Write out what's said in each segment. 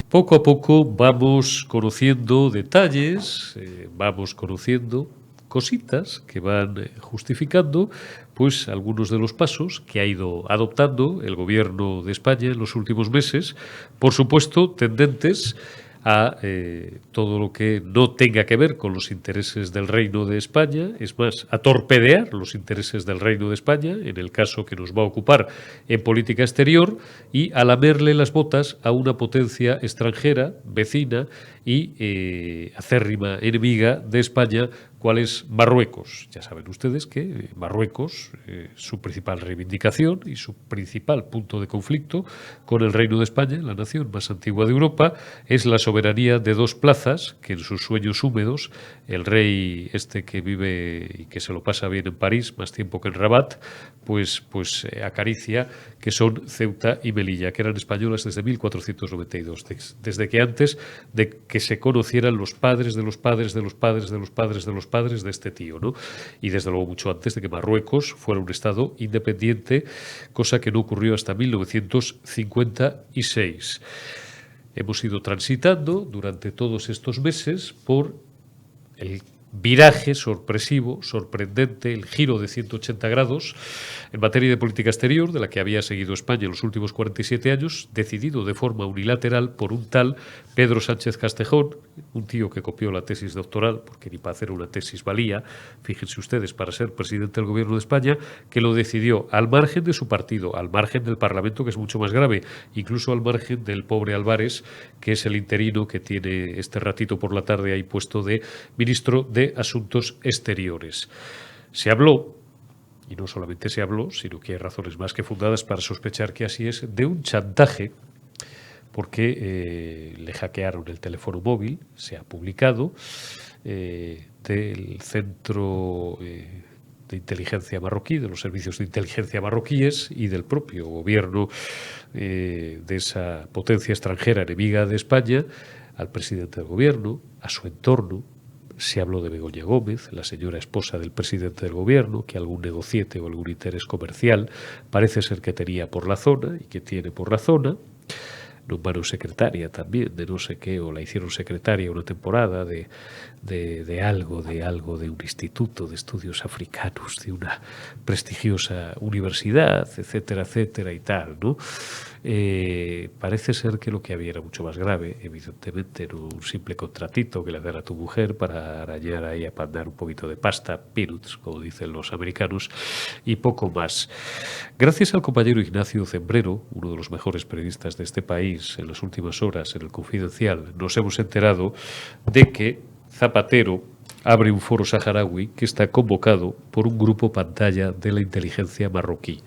Poco a poco vamos conociendo detalles, vamos conociendo cositas que van justificando pues algunos de los pasos que ha ido adoptando el gobierno de España en los últimos meses, por supuesto tendentes a todo lo que no tenga que ver con los intereses del Reino de España, es más, a torpedear los intereses del Reino de España, en el caso que nos va a ocupar en política exterior, y a lamerle las botas a una potencia extranjera, vecina y acérrima enemiga de España, cuál es Marruecos. Ya saben ustedes que Marruecos, su principal reivindicación y su principal punto de conflicto con el Reino de España, la nación más antigua de Europa, es la soberanía de dos plazas que en sus sueños húmedos el rey este que vive y que se lo pasa bien en París, más tiempo que en Rabat, pues acaricia, que son Ceuta y Melilla, que eran españolas desde 1492, desde que antes de que se conocieran los padres de los padres de los padres de los padres de los padres de este tío, ¿no? Y desde luego mucho antes de que Marruecos fuera un estado independiente, cosa que no ocurrió hasta 1956. Hemos ido transitando durante todos estos meses por el viraje sorpresivo, sorprendente, el giro de 180 grados en materia de política exterior, de la que había seguido España en los últimos 47 años, decidido de forma unilateral por un tal Pedro Sánchez Castejón, un tío que copió la tesis doctoral, porque ni para hacer una tesis valía, fíjense ustedes, para ser presidente del gobierno de España, que lo decidió al margen de su partido, al margen del Parlamento, que es mucho más grave, incluso al margen del pobre Álvarez, que es el interino que tiene este ratito por la tarde ahí puesto de ministro de Asuntos Exteriores. Se habló, y no solamente se habló, sino que hay razones más que fundadas para sospechar que así es, de un chantaje, porque le hackearon el teléfono móvil, se ha publicado, del centro de inteligencia marroquí, de los servicios de inteligencia marroquíes y del propio gobierno de esa potencia extranjera enemiga de España, al presidente del gobierno, a su entorno. Se habló de Begoña Gómez, la señora esposa del presidente del gobierno, que algún negociete o algún interés comercial parece ser que tenía por la zona y que tiene por la zona. Nombraron secretaria también de no sé qué, o la hicieron secretaria una temporada de algo, de un instituto de estudios africanos, de una prestigiosa universidad, etcétera, etcétera y tal, ¿no? Parece ser que lo que había era mucho más grave, evidentemente no un simple contratito que le dará a tu mujer para arañar ahí a pandar un poquito de pasta, peanuts, como dicen los americanos, y poco más. Gracias al compañero Ignacio Zembrero, uno de los mejores periodistas de este país, en las últimas horas en el Confidencial, nos hemos enterado de que Zapatero abre un foro saharaui que está convocado por un grupo pantalla de la inteligencia marroquí.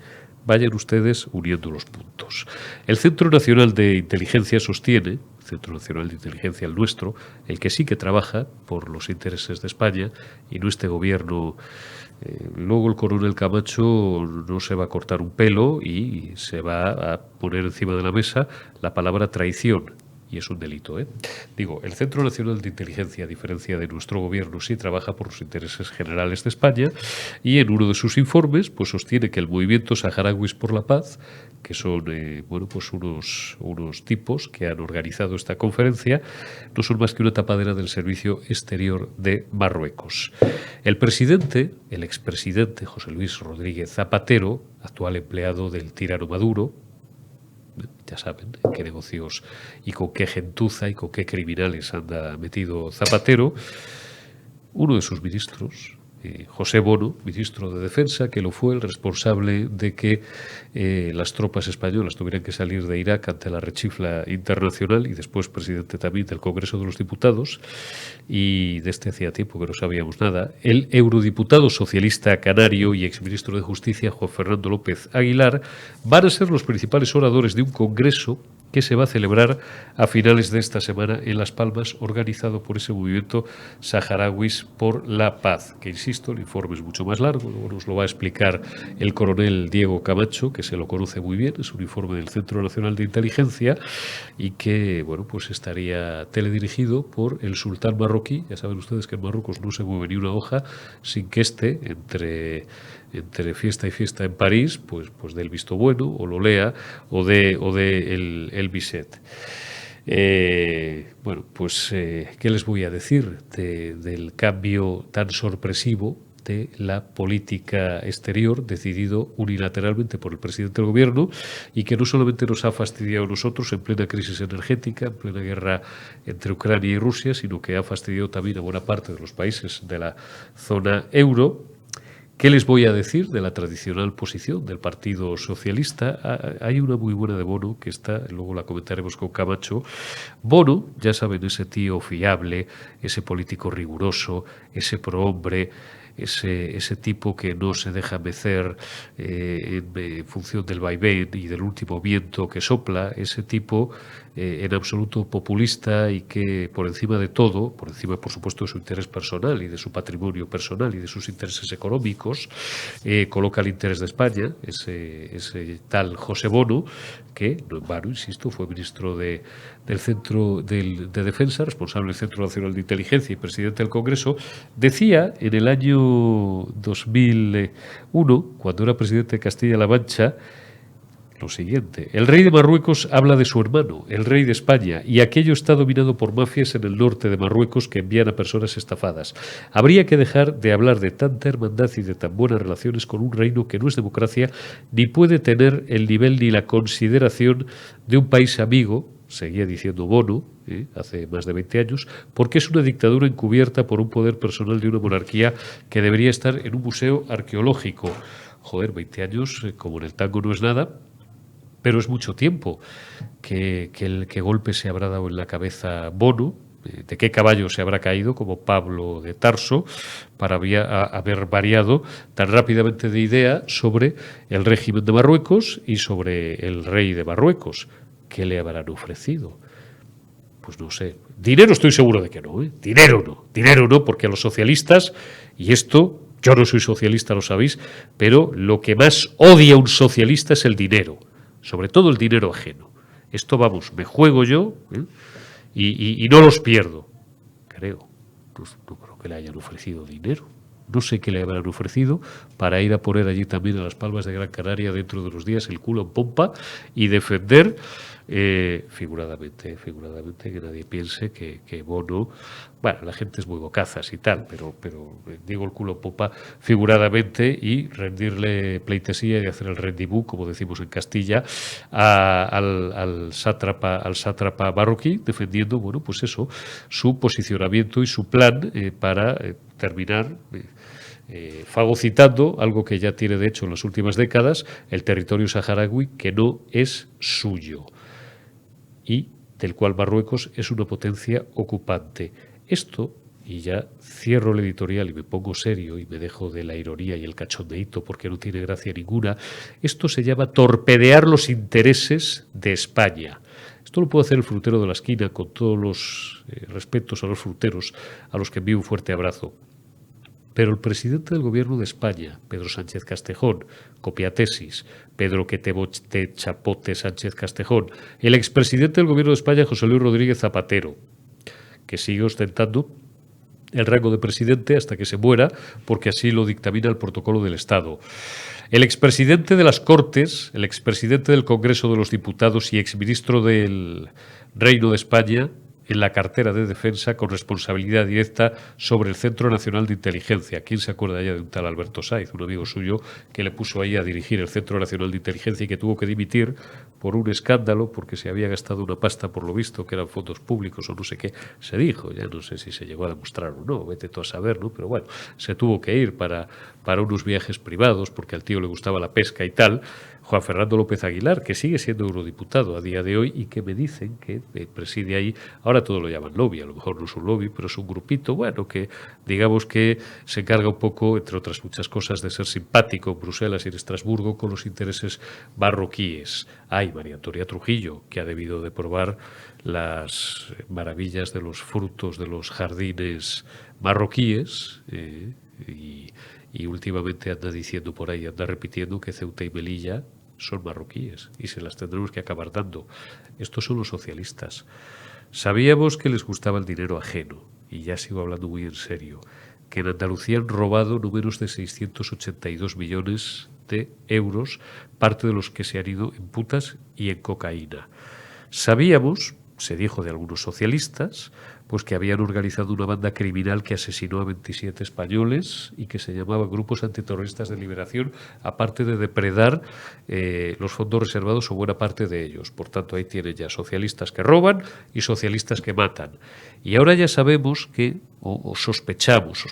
Vayan ustedes uniendo los puntos. El Centro Nacional de Inteligencia sostiene, Centro Nacional de Inteligencia el nuestro, el que sí que trabaja por los intereses de España y no este gobierno. Luego el coronel Camacho no se va a cortar un pelo y se va a poner encima de la mesa la palabra traición. Y es un delito, ¿eh? Digo, el Centro Nacional de Inteligencia, a diferencia de nuestro gobierno, sí trabaja por los intereses generales de España y en uno de sus informes pues sostiene que el movimiento Saharauis por la Paz, que son pues unos tipos que han organizado esta conferencia, no son más que una tapadera del servicio exterior de Marruecos. El presidente, el expresidente José Luis Rodríguez Zapatero, actual empleado del tirano Maduro, ya saben en qué negocios y con qué gentuza y con qué criminales anda metido Zapatero, uno de sus ministros, José Bono, ministro de Defensa, que lo fue el responsable de que las tropas españolas tuvieran que salir de Irak ante la rechifla internacional y después presidente también del Congreso de los Diputados, y de este hacía tiempo que no sabíamos nada, el eurodiputado socialista canario y exministro de Justicia, Juan Fernando López Aguilar, van a ser los principales oradores de un congreso que se va a celebrar a finales de esta semana en Las Palmas, organizado por ese movimiento Saharauis por la Paz, que insisto, el informe es mucho más largo, luego nos lo va a explicar el coronel Diego Camacho, que se lo conoce muy bien, es un informe del Centro Nacional de Inteligencia y que, bueno, pues estaría teledirigido por el sultán marroquí. Ya saben ustedes que en Marruecos no se mueve ni una hoja sin que esté entre fiesta y fiesta en París, pues dé el visto bueno, o lo lea, o de el Bisset. Bueno, pues, ¿qué les voy a decir del cambio tan sorpresivo de la política exterior decidido unilateralmente por el presidente del gobierno y que no solamente nos ha fastidiado a nosotros en plena crisis energética, en plena guerra entre Ucrania y Rusia, sino que ha fastidiado también a buena parte de los países de la zona euro? ¿Qué les voy a decir de la tradicional posición del Partido Socialista? Hay una muy buena de Bono, que está, luego la comentaremos con Camacho. Bono, ya saben, ese tío fiable, ese político riguroso, ese prohombre, ese tipo que no se deja mecer en función del vaivén y del último viento que sopla, ese tipo en absoluto populista y que por encima de todo, por encima por supuesto de su interés personal y de su patrimonio personal y de sus intereses económicos, coloca el interés de España, ese tal José Bono, que, no en vano, insisto, fue ministro del Centro de Defensa, responsable del Centro Nacional de Inteligencia y presidente del Congreso, decía en el año 2001, cuando era presidente de Castilla-La Mancha, lo siguiente: el rey de Marruecos habla de su hermano, el rey de España, y aquello está dominado por mafias en el norte de Marruecos que envían a personas estafadas. Habría que dejar de hablar de tanta hermandad y de tan buenas relaciones con un reino que no es democracia ni puede tener el nivel ni la consideración de un país amigo, seguía diciendo Bono, hace más de 20 años, porque es una dictadura encubierta por un poder personal de una monarquía que debería estar en un museo arqueológico. Joder, 20 años, como en el tango no es nada, pero es mucho tiempo. ¿Qué golpe se habrá dado en la cabeza Bono? ¿De qué caballo se habrá caído, como Pablo de Tarso, para haber variado tan rápidamente de idea sobre el régimen de Marruecos y sobre el rey de Marruecos? ¿Qué le habrán ofrecido? Pues no sé. Dinero estoy seguro de que no, ¿eh? Dinero no, porque a los socialistas, y esto, yo no soy socialista, lo sabéis, pero lo que más odia un socialista es el dinero, sobre todo el dinero ajeno. Esto, vamos, me juego yo, y no los pierdo, creo. No creo que le hayan ofrecido dinero. No sé qué le habrán ofrecido para ir a poner allí también a Las Palmas de Gran Canaria dentro de unos días el culo en pompa y defender figuradamente, que nadie piense que Bono, bueno, la gente es muy bocazas y tal, pero digo el culo en pompa figuradamente, y rendirle pleitesía y hacer el rendibú, como decimos en Castilla, al sátrapa marroquí, defendiendo, bueno, pues eso, su posicionamiento y su plan para terminar fagocitando algo que ya tiene de hecho en las últimas décadas, el territorio saharaui, que no es suyo y del cual Marruecos es una potencia ocupante. Esto, y ya cierro el editorial y me pongo serio y me dejo de la ironía y el cachondeíto porque no tiene gracia ninguna, esto se llama torpedear los intereses de España. Esto lo puede hacer el frutero de la esquina, con todos los respetos a los fruteros, a los que envío un fuerte abrazo. Pero el presidente del gobierno de España, Pedro Sánchez Castejón, copia tesis, Pedro que te chapote Sánchez Castejón, el expresidente del gobierno de España, José Luis Rodríguez Zapatero, que sigue ostentando el rango de presidente hasta que se muera, porque así lo dictamina el protocolo del Estado. El expresidente de las Cortes, el expresidente del Congreso de los Diputados y exministro del Reino de España, en la cartera de Defensa, con responsabilidad directa sobre el Centro Nacional de Inteligencia. ¿Quién se acuerda ya de un tal Alberto Saiz, un amigo suyo, que le puso ahí a dirigir el Centro Nacional de Inteligencia y que tuvo que dimitir por un escándalo, porque se había gastado una pasta, por lo visto, que eran fondos públicos o no sé qué? Se dijo, ya no sé si se llegó a demostrar o no, vete tú a saber, ¿no? Pero bueno, se tuvo que ir para unos viajes privados, porque al tío le gustaba la pesca y tal. Juan Fernando López Aguilar, que sigue siendo eurodiputado a día de hoy y que me dicen que preside ahí, ahora todo lo llaman lobby, a lo mejor no es un lobby, pero es un grupito, bueno, que digamos que se encarga un poco, entre otras muchas cosas, de ser simpático en Bruselas y en Estrasburgo con los intereses marroquíes. Hay María Antonia Trujillo, que ha debido de probar las maravillas de los frutos de los jardines marroquíes, y últimamente anda diciendo por ahí, anda repitiendo que Ceuta y Melilla son marroquíes y se las tendremos que acabar dando. Estos son los socialistas. Sabíamos que les gustaba el dinero ajeno, y ya sigo hablando muy en serio, que en Andalucía han robado no menos de 682 millones de euros, parte de los que se han ido en putas y en cocaína. Sabíamos se dijo de algunos socialistas, pues que habían organizado una banda criminal que asesinó a 27 españoles y que se llamaba Grupos Antiterroristas de Liberación, aparte de depredar los fondos reservados o buena parte de ellos. Por tanto, ahí tienen ya socialistas que roban y socialistas que matan. Y ahora ya sabemos que, o sospechamos,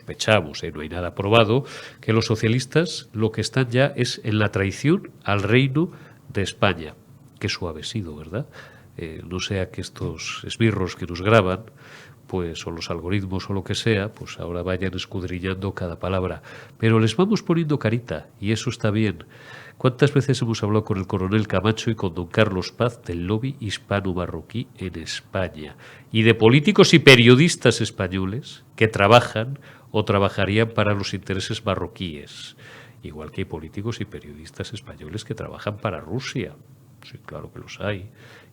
no hay nada probado, que los socialistas lo que están ya es en la traición al reino de España. Qué suave ha sido, ¿verdad? No sea que estos esbirros que nos graban, pues, o los algoritmos o lo que sea, pues ahora vayan escudriñando cada palabra. Pero les vamos poniendo carita, y eso está bien. ¿Cuántas veces hemos hablado con el coronel Camacho y con don Carlos Paz del lobby hispano-marroquí en España? Y de políticos y periodistas españoles que trabajan o trabajarían para los intereses marroquíes. Igual que hay políticos y periodistas españoles que trabajan para Rusia. Sí, claro que los hay.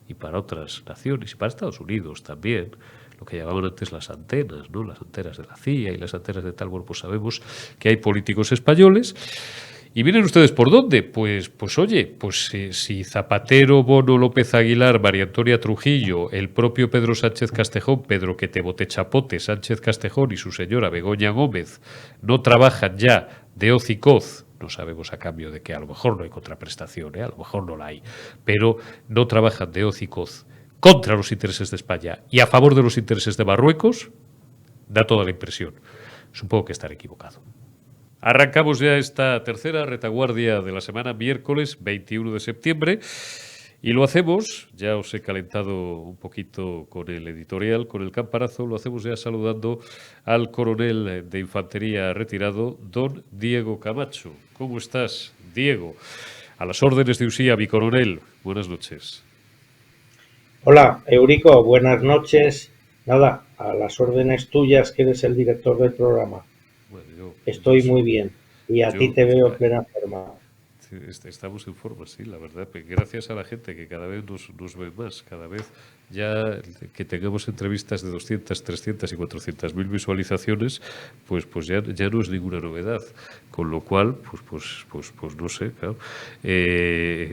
Y para otras naciones, y para Estados Unidos también, lo que llamaban antes las antenas, ¿no? Las antenas de la CIA y las antenas de tal. Bueno, pues sabemos que hay políticos españoles. ¿Y miren ustedes por dónde? Pues oye, pues si Zapatero, Bono, López Aguilar, María Antonia Trujillo, el propio Pedro Sánchez Castejón, Pedro que te bote chapote, Sánchez Castejón y su señora Begoña Gómez no trabajan ya de hoz y coz, no sabemos a cambio de que a lo mejor no hay contraprestación, a lo mejor no la hay, pero no trabajan de hoz y coz contra los intereses de España y a favor de los intereses de Marruecos, da toda la impresión. Supongo que estaré equivocado. Arrancamos ya esta tercera retaguardia de la semana, miércoles 21 de septiembre, y lo hacemos, ya os he calentado un poquito con el editorial, con el campanazo, lo hacemos ya saludando al coronel de infantería retirado, don Diego Camacho. ¿Cómo estás, Diego? A las órdenes de Usía, mi coronel. Buenas noches. Hola, Eurico, buenas noches. Nada, a las órdenes tuyas, que eres el director del programa. Bueno, estoy muy bien y a ti te veo en plena forma. Estamos en forma, sí, la verdad. Gracias a la gente que cada vez nos ve más, cada vez ya que tengamos entrevistas de 200, 300 y 400 mil visualizaciones, pues ya no es ninguna novedad. Con lo cual, pues no sé, claro.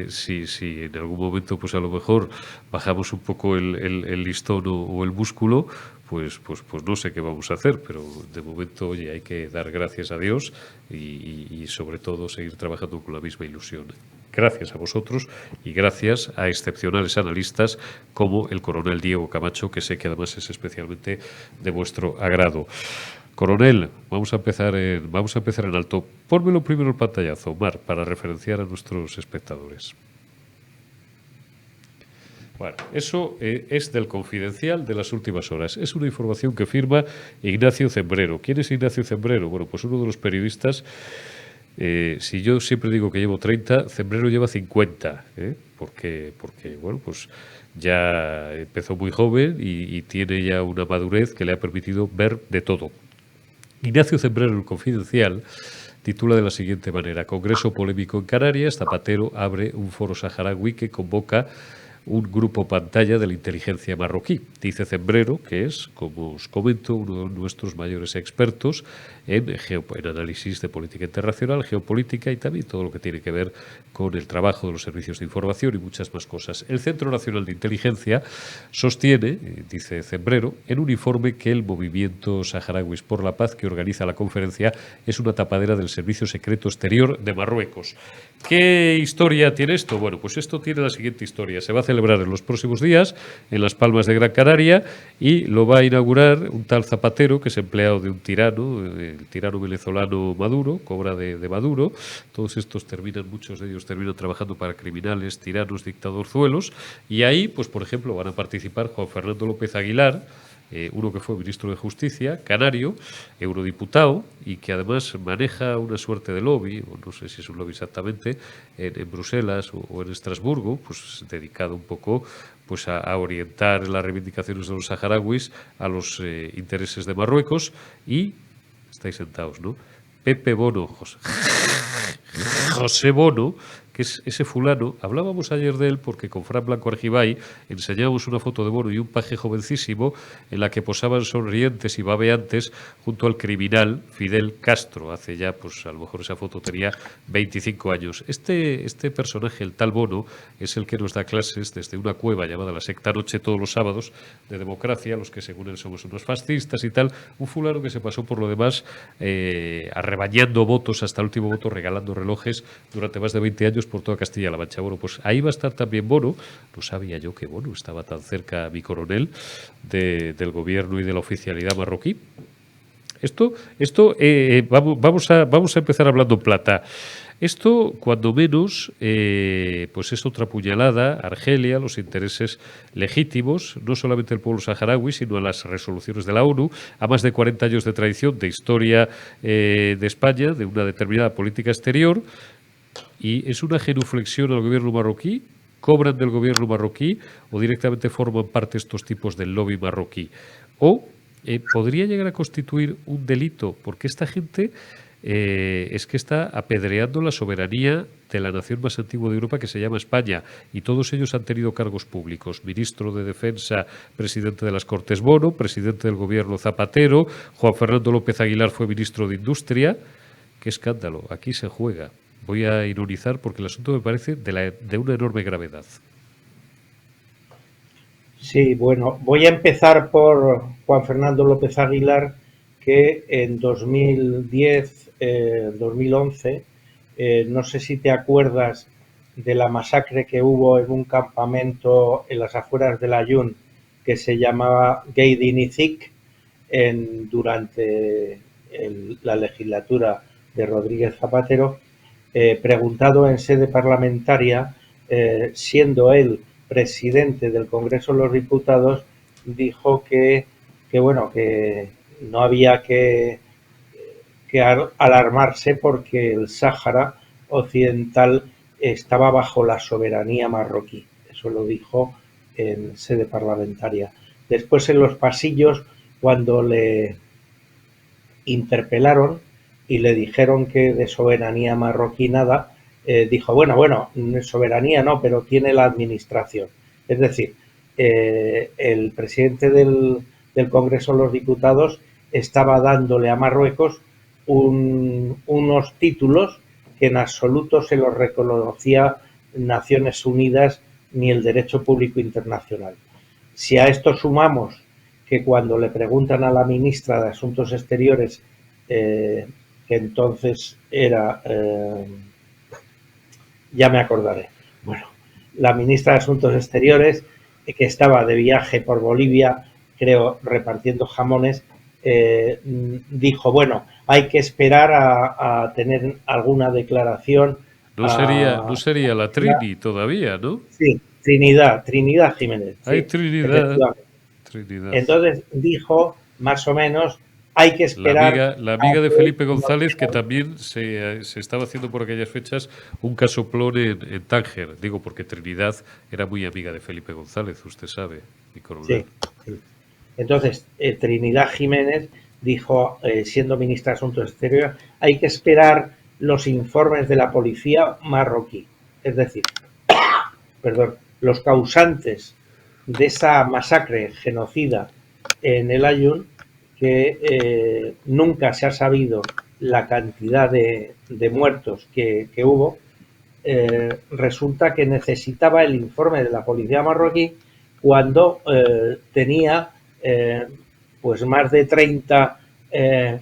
Si en algún momento, pues a lo mejor bajamos un poco el listón o el músculo, pues no sé qué vamos a hacer, pero de momento, oye, hay que dar gracias a Dios y sobre todo seguir trabajando con la misma ilusión. Gracias a vosotros y gracias a excepcionales analistas como el coronel Diego Camacho, que sé que además es especialmente de vuestro agrado. Coronel, vamos a empezar en alto. Pónmelo primero el pantallazo, Omar, para referenciar a nuestros espectadores. Bueno, eso es del Confidencial de las últimas horas. Es una información que firma Ignacio Zembrero. ¿Quién es Ignacio Zembrero? Bueno, pues uno de los periodistas. Si yo siempre digo que llevo 30, Zembrero lleva 50, porque bueno, pues ya empezó muy joven y tiene ya una madurez que le ha permitido ver de todo. Ignacio Zembrero, en el Confidencial, titula de la siguiente manera: Congreso polémico en Canarias, Zapatero abre un foro saharaui que convoca un grupo pantalla de la inteligencia marroquí. Dice Zembrero, que es, como os comento, uno de nuestros mayores expertos en análisis de política internacional, geopolítica y también todo lo que tiene que ver con el trabajo de los servicios de información y muchas más cosas. El Centro Nacional de Inteligencia sostiene, dice Zembrero, en un informe que el movimiento Saharauis por la Paz que organiza la conferencia es una tapadera del Servicio Secreto Exterior de Marruecos. ¿Qué historia tiene esto? Bueno, pues esto tiene la siguiente historia. Se va a celebrar en los próximos días en Las Palmas de Gran Canaria y lo va a inaugurar un tal Zapatero, que es empleado de un tirano, el tirano venezolano Maduro, cobra de Maduro. Todos estos muchos de ellos terminan trabajando para criminales, tiranos, dictadorzuelos, y ahí, pues por ejemplo, van a participar Juan Fernando López Aguilar, uno que fue ministro de Justicia, canario, eurodiputado, y que además maneja una suerte de lobby, o no sé si es un lobby exactamente, en Bruselas o en Estrasburgo, pues dedicado un poco pues a orientar las reivindicaciones de los saharauis a los intereses de Marruecos. Y estáis sentados, ¿no? Pepe Bono, José Bono, que es ese fulano. Hablábamos ayer de él porque con Fran Blanco Argibay enseñábamos una foto de Bono y un paje jovencísimo en la que posaban sonrientes y babeantes junto al criminal Fidel Castro. Hace ya, pues a lo mejor esa foto tenía 25 años. Este personaje, el tal Bono, es el que nos da clases desde una cueva llamada la Secta Noche todos los sábados de democracia, los que según él somos unos fascistas y tal. Un fulano que se pasó por lo demás arrebañando votos hasta el último voto, regalando relojes durante más de 20 años por toda Castilla-La Mancha. Bueno, pues ahí va a estar también Bono. No sabía yo que Bono estaba tan cerca, mi coronel, del gobierno y de la oficialidad marroquí. Vamos a empezar hablando en plata. Esto, cuando menos, pues es otra puñalada a Argelia, los intereses legítimos, no solamente del pueblo saharaui, sino a las resoluciones de la ONU, a más de 40 años de tradición, de historia de España, de una determinada política exterior, y es una genuflexión al gobierno marroquí. ¿Cobran del gobierno marroquí o directamente forman parte estos tipos del lobby marroquí? O podría llegar a constituir un delito, porque esta gente es que está apedreando la soberanía de la nación más antigua de Europa, que se llama España, y todos ellos han tenido cargos públicos: ministro de Defensa, presidente de las Cortes Bono, presidente del gobierno Zapatero, Juan Fernando López Aguilar fue ministro de Industria. ¡Qué escándalo! Aquí se juega. Voy a ironizar porque el asunto me parece de una enorme gravedad. Sí, bueno, voy a empezar por Juan Fernando López Aguilar, que en 2010, 2011, no sé si te acuerdas de la masacre que hubo en un campamento en las afueras de Layún que se llamaba Geidinizik durante la legislatura de Rodríguez Zapatero. Preguntado en sede parlamentaria, siendo él presidente del Congreso de los Diputados, dijo que no había que alarmarse porque el Sáhara Occidental estaba bajo la soberanía marroquí. Eso lo dijo en sede parlamentaria. Después, en los pasillos, cuando le interpelaron y le dijeron que de soberanía marroquí nada, dijo, bueno, soberanía no, pero tiene la administración. Es decir, el presidente del Congreso de los Diputados estaba dándole a Marruecos unos títulos que en absoluto se los reconocía Naciones Unidas ni el derecho público internacional. Si a esto sumamos que cuando le preguntan a la ministra de Asuntos Exteriores, que entonces era, ya me acordaré, bueno, la ministra de Asuntos Exteriores, que estaba de viaje por Bolivia, creo, repartiendo jamones, dijo, bueno, hay que esperar a tener alguna declaración. No sería la Trini todavía, ¿no? Sí, Trinidad Jiménez. Ay, sí, Trinidad. Entonces dijo, más o menos, hay que esperar. La amiga de Felipe González, que también se estaba haciendo por aquellas fechas un casoplón en Tánger. Digo, porque Trinidad era muy amiga de Felipe González, usted sabe, mi coronel. Sí. Entonces, Trinidad Jiménez dijo, siendo ministra de Asuntos Exteriores, hay que esperar los informes de la policía marroquí. Es decir, los causantes de esa masacre genocida en el Ayun, que nunca se ha sabido la cantidad de muertos que hubo, resulta que necesitaba el informe de la policía marroquí cuando tenía pues más de 30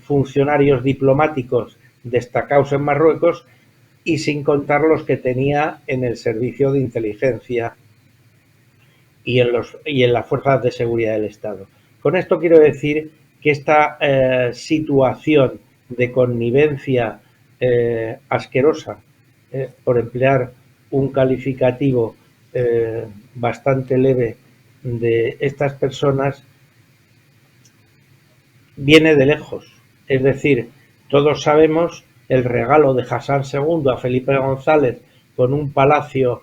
funcionarios diplomáticos destacados en Marruecos, y sin contar los que tenía en el servicio de inteligencia y en las fuerzas de seguridad del Estado. Con esto quiero decir que esta situación de connivencia asquerosa, por emplear un calificativo bastante leve, de estas personas, viene de lejos. Es decir, todos sabemos el regalo de Hassan II a Felipe González con un palacio,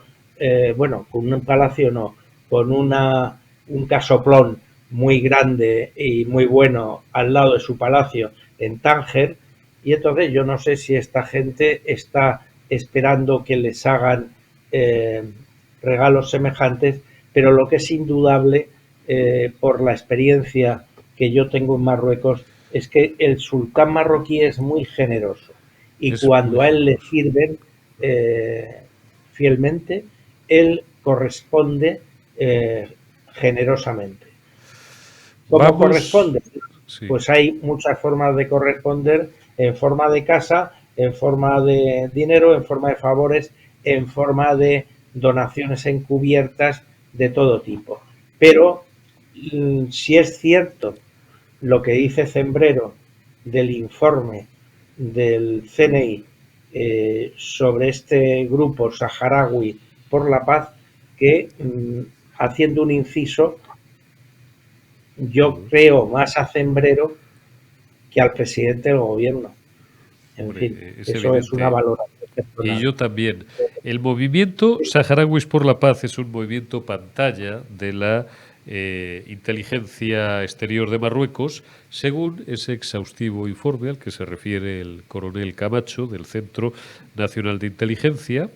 con un casoplón muy grande y muy bueno al lado de su palacio en Tánger. Y entonces yo no sé si esta gente está esperando que les hagan regalos semejantes, pero lo que es indudable, por la experiencia que yo tengo en Marruecos, es que el sultán marroquí es muy generoso y cuando a él le sirven fielmente, él corresponde generosamente. ¿Cómo corresponde? Sí. Pues hay muchas formas de corresponder, en forma de casa, en forma de dinero, en forma de favores, en forma de donaciones encubiertas de todo tipo. Pero si es cierto lo que dice Zembrero del informe del CNI sobre este grupo saharaui por la paz, que haciendo un inciso, yo creo más a Zembrero que al presidente del gobierno. En fin, eso evidente. Es una valoración personal. Y yo también. El movimiento Saharauis por la Paz es un movimiento pantalla de la inteligencia exterior de Marruecos, según ese exhaustivo informe al que se refiere el coronel Camacho del Centro Nacional de Inteligencia.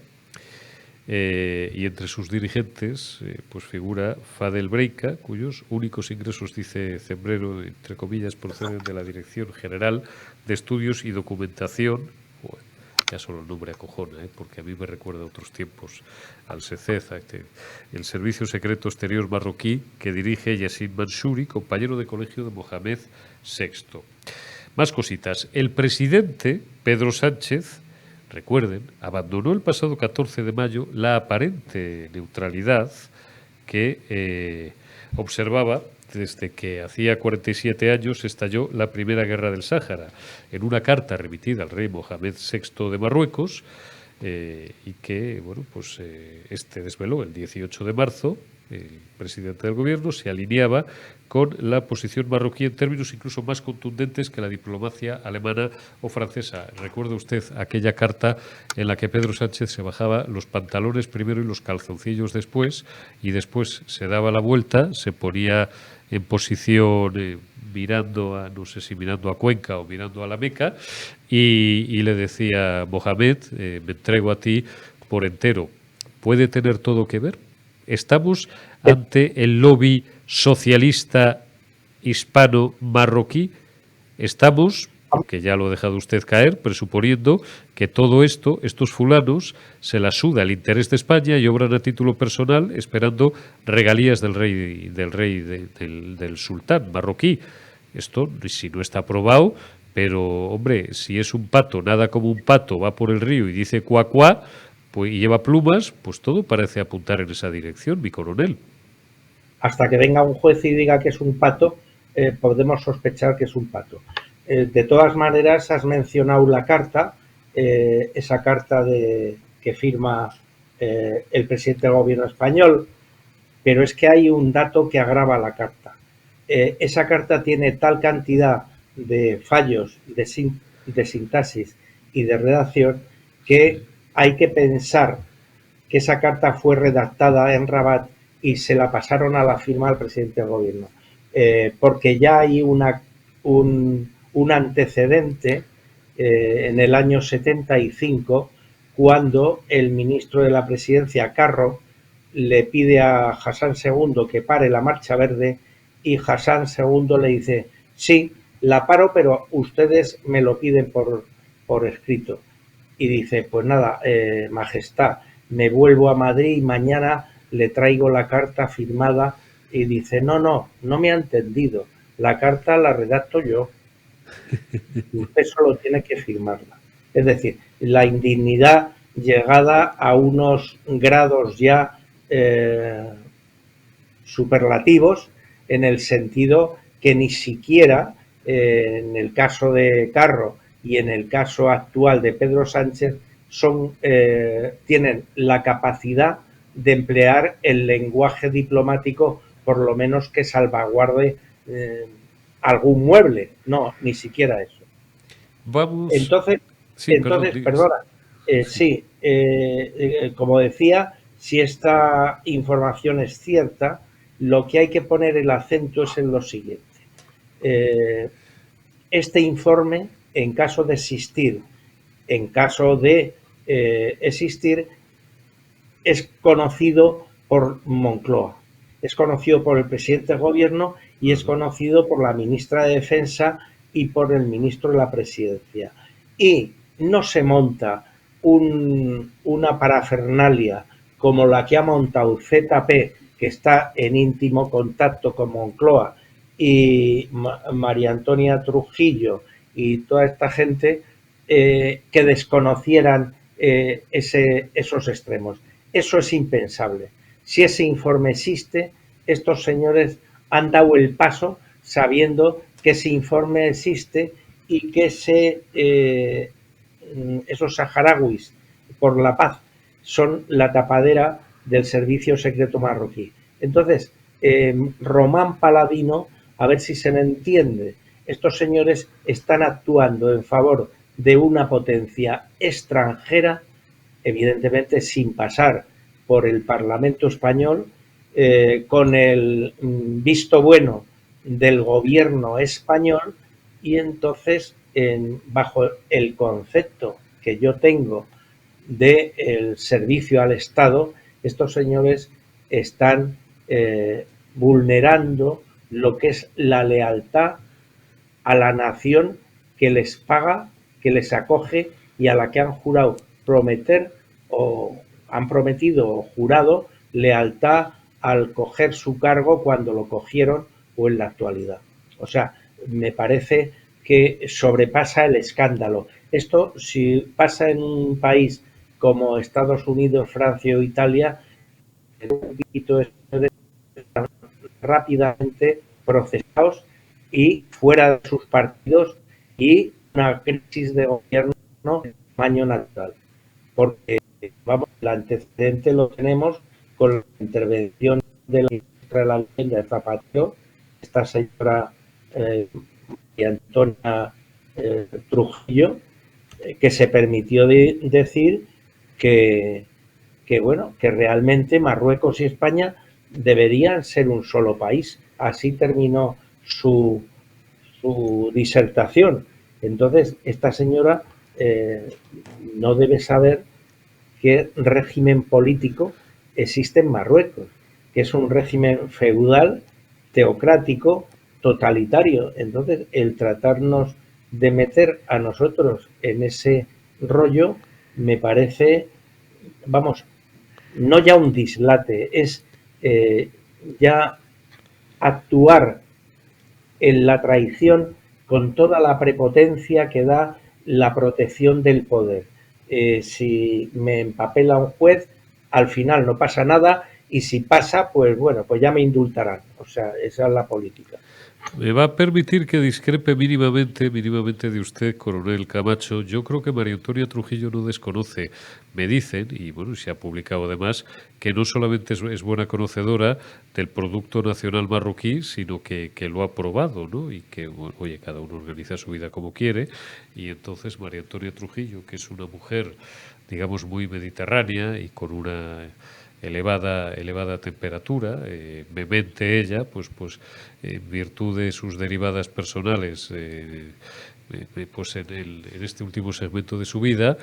Y entre sus dirigentes pues figura Fadel Breika, cuyos únicos ingresos, dice Zembrero, entre comillas, proceden de la Dirección General de Estudios y Documentación. Bueno, ya solo el nombre acojona, porque a mí me recuerda a otros tiempos, al SECEZ, el Servicio Secreto Exterior marroquí que dirige Yassin Mansouri, compañero de colegio de Mohamed VI. Más cositas. El presidente, Pedro Sánchez, recuerden, abandonó el pasado 14 de mayo la aparente neutralidad que observaba desde que hacía 47 años estalló la Primera Guerra del Sáhara, en una carta remitida al rey Mohamed VI de Marruecos y que, bueno, pues este desveló el 18 de marzo. El presidente del gobierno se alineaba con la posición marroquí en términos incluso más contundentes que la diplomacia alemana o francesa. ¿Recuerda usted aquella carta en la que Pedro Sánchez se bajaba los pantalones primero y los calzoncillos después, y después se daba la vuelta, se ponía en posición mirando a, no sé si mirando a Cuenca o mirando a la Meca, y le decía: Mohamed, me entrego a ti por entero? ¿Puede tener todo que ver? ¿Estamos ante el lobby socialista hispano-marroquí? Estamos, porque ya lo ha dejado usted caer, presuponiendo que todo esto, estos fulanos, se la suda el interés de España y obran a título personal esperando regalías del sultán marroquí. Esto, si no está aprobado, pero, hombre, si es un pato, nada como un pato, va por el río y dice cuá, cuá, pues, y lleva plumas, pues todo parece apuntar en esa dirección, mi coronel. Hasta que venga un juez y diga que es un pato, podemos sospechar que es un pato. De todas maneras, has mencionado la carta, esa carta que firma el presidente del gobierno español, pero es que hay un dato que agrava la carta. Esa carta tiene tal cantidad de fallos de sintaxis y de redacción que hay que pensar que esa carta fue redactada en Rabat y se la pasaron a la firma al presidente del gobierno, porque ya hay un antecedente en el año 75, cuando el ministro de la presidencia, Carro, le pide a Hassan II que pare la Marcha Verde, y Hassan II le dice: sí, la paro, pero ustedes me lo piden por escrito. Y dice: pues nada, majestad, me vuelvo a Madrid y mañana le traigo la carta firmada. Y dice: no me ha entendido, la carta la redacto yo, usted solo tiene que firmarla. Es decir, la indignidad llegada a unos grados ya superlativos, en el sentido que ni siquiera en el caso de Carro y en el caso actual de Pedro Sánchez tienen la capacidad de emplear el lenguaje diplomático, por lo menos que salvaguarde algún mueble. No, ni siquiera eso. Vamos. Entonces, perdona. Sí, como decía, si esta información es cierta, lo que hay que poner el acento es en lo siguiente. Este informe, en caso de existir, en caso de existir, es conocido por Moncloa, es conocido por el presidente del gobierno y es conocido por la ministra de Defensa y por el ministro de la Presidencia. Y no se monta una parafernalia como la que ha montado ZP, que está en íntimo contacto con Moncloa, y María Antonia Trujillo y toda esta gente, que desconocieran esos extremos. Eso es impensable. Si ese informe existe, estos señores han dado el paso sabiendo que ese informe existe y que esos saharauis por la paz son la tapadera del servicio secreto marroquí. Entonces, Román Paladino, a ver si se me entiende, estos señores están actuando en favor de una potencia extranjera, evidentemente sin pasar por el Parlamento español, con el visto bueno del gobierno español, y entonces bajo el concepto que yo tengo del servicio al Estado, estos señores están vulnerando lo que es la lealtad a la nación que les paga, que les acoge y a la que han jurado prometer o han prometido o jurado lealtad al coger su cargo cuando lo cogieron o en la actualidad. O sea, me parece que sobrepasa el escándalo. Esto, si pasa en un país como Estados Unidos, Francia o Italia, un poquito rápidamente procesados y fuera de sus partidos, y una crisis de gobierno de tamaño natural. Porque, vamos, el antecedente lo tenemos con la intervención de la ministra de la Vivienda de Zapatero, esta señora Antonia Trujillo, que se permitió decir que bueno, que realmente Marruecos y España deberían ser un solo país. Así terminó su disertación. Entonces, esta señora no debe saber qué régimen político existe en Marruecos, que es un régimen feudal, teocrático, totalitario. Entonces, el tratarnos de meter a nosotros en ese rollo me parece, vamos, no ya un dislate, es ya actuar en la traición con toda la prepotencia que da la protección del poder. Si me empapela un juez, al final no pasa nada, y si pasa, pues bueno, pues ya me indultarán. O sea, esa es la política. Me va a permitir que discrepe mínimamente de usted, coronel Camacho. Yo creo que María Antonia Trujillo no desconoce. Me dicen, y bueno, se ha publicado además, que no solamente es buena conocedora del Producto Nacional marroquí, sino que lo ha probado, ¿no? Y que, bueno, oye, cada uno organiza su vida como quiere. Y entonces María Antonia Trujillo, que es una mujer, digamos, muy mediterránea y con una elevada temperatura, vehemente ella, pues en virtud de sus derivadas personales, pues en este último segmento de su vida,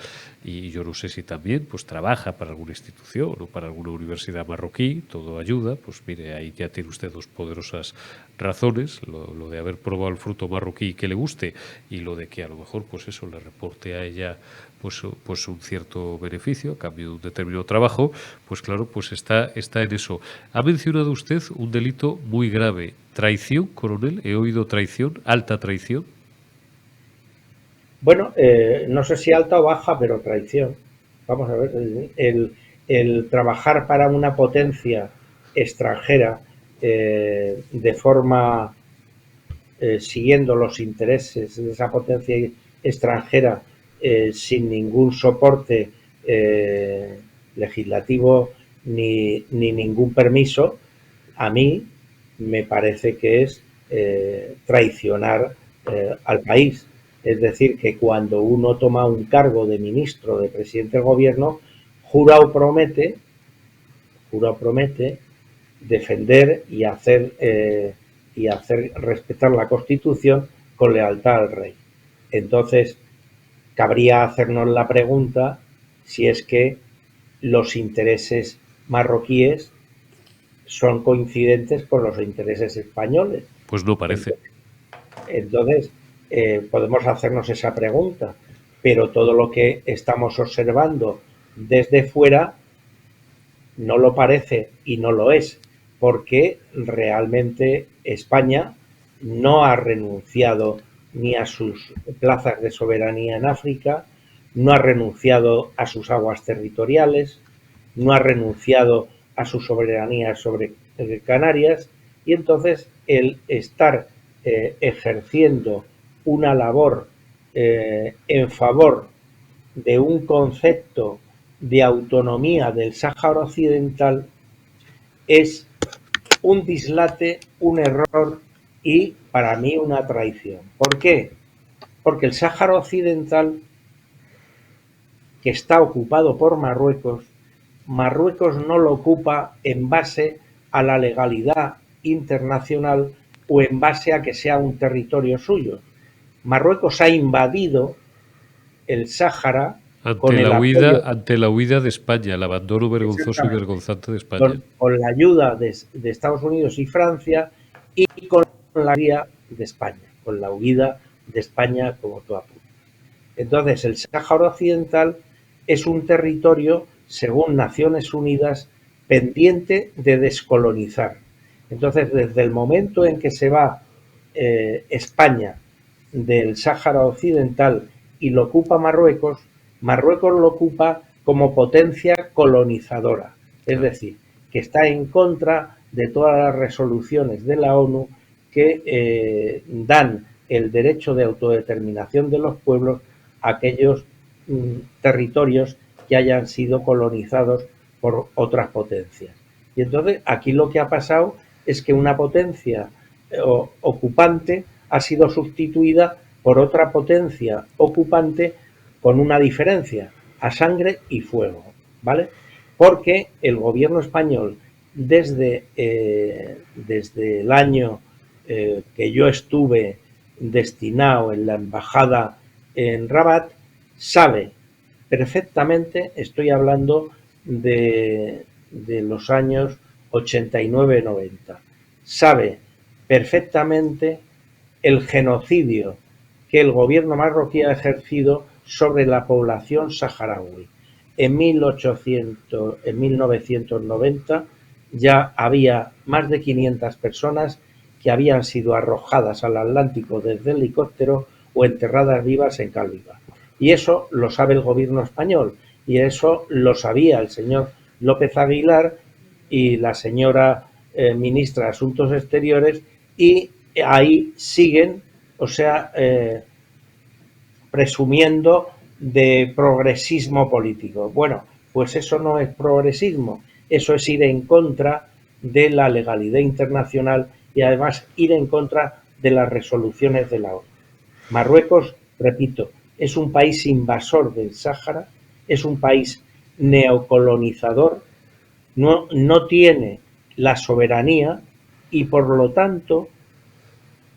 y yo no sé si también pues trabaja para alguna institución o para alguna universidad marroquí, todo ayuda. Pues mire, ahí ya tiene usted dos poderosas razones, lo de haber probado el fruto marroquí que le guste, y lo de que a lo mejor pues eso le reporte a ella pues un cierto beneficio a cambio de un determinado trabajo. Pues claro, pues está en eso. Ha mencionado usted un delito muy grave, traición, coronel. He oído traición, alta traición. Bueno, no sé si alta o baja, pero traición. Vamos a ver, el trabajar para una potencia extranjera de forma siguiendo los intereses de esa potencia extranjera, sin ningún soporte legislativo ni ningún permiso, a mí me parece que es traicionar al país. Es decir, que cuando uno toma un cargo de ministro, de presidente del gobierno, jura o promete defender y hacer respetar la Constitución con lealtad al rey. Entonces, cabría hacernos la pregunta si es que los intereses marroquíes son coincidentes con los intereses españoles. Pues no parece. Entonces, podemos hacernos esa pregunta, pero todo lo que estamos observando desde fuera no lo parece y no lo es, porque realmente España no ha renunciado ni a sus plazas de soberanía en África, no ha renunciado a sus aguas territoriales, no ha renunciado a su soberanía sobre Canarias, y entonces el estar ejerciendo una labor en favor de un concepto de autonomía del Sáhara Occidental es un dislate, un error y para mí una traición. ¿Por qué? Porque el Sáhara Occidental, que está ocupado por Marruecos, Marruecos no lo ocupa en base a la legalidad internacional o en base a que sea un territorio suyo. Marruecos ha invadido el Sáhara ante la huida de España, el abandono vergonzoso y vergonzante de España. Con la ayuda de Estados Unidos y Francia y con la huida de España, con la huida de España como tú apuntas. Entonces, el Sáhara Occidental es un territorio, según Naciones Unidas, pendiente de descolonizar. Entonces, desde el momento en que se va España del Sáhara Occidental y lo ocupa Marruecos, Marruecos lo ocupa como potencia colonizadora, es decir, que está en contra de todas las resoluciones de la ONU que dan el derecho de autodeterminación de los pueblos a aquellos territorios que hayan sido colonizados por otras potencias. Y entonces aquí lo que ha pasado es que una potencia ocupante ha sido sustituida por otra potencia ocupante con una diferencia, a sangre y fuego, ¿vale? Porque el gobierno español, desde el año que yo estuve destinado en la embajada en Rabat, sabe perfectamente, estoy hablando de los años 89-90, sabe perfectamente el genocidio que el gobierno marroquí ha ejercido sobre la población saharaui. En 1990 ya había más de 500 personas que habían sido arrojadas al Atlántico desde helicóptero o enterradas vivas en Calviva. Y eso lo sabe el gobierno español, y eso lo sabía el señor López Aguilar y la señora ministra de Asuntos Exteriores, y ahí siguen, o sea, presumiendo de progresismo político. Bueno, pues eso no es progresismo, eso es ir en contra de la legalidad internacional y además ir en contra de las resoluciones de la ONU. Marruecos, repito, es un país invasor del Sáhara, es un país neocolonizador, no tiene la soberanía y por lo tanto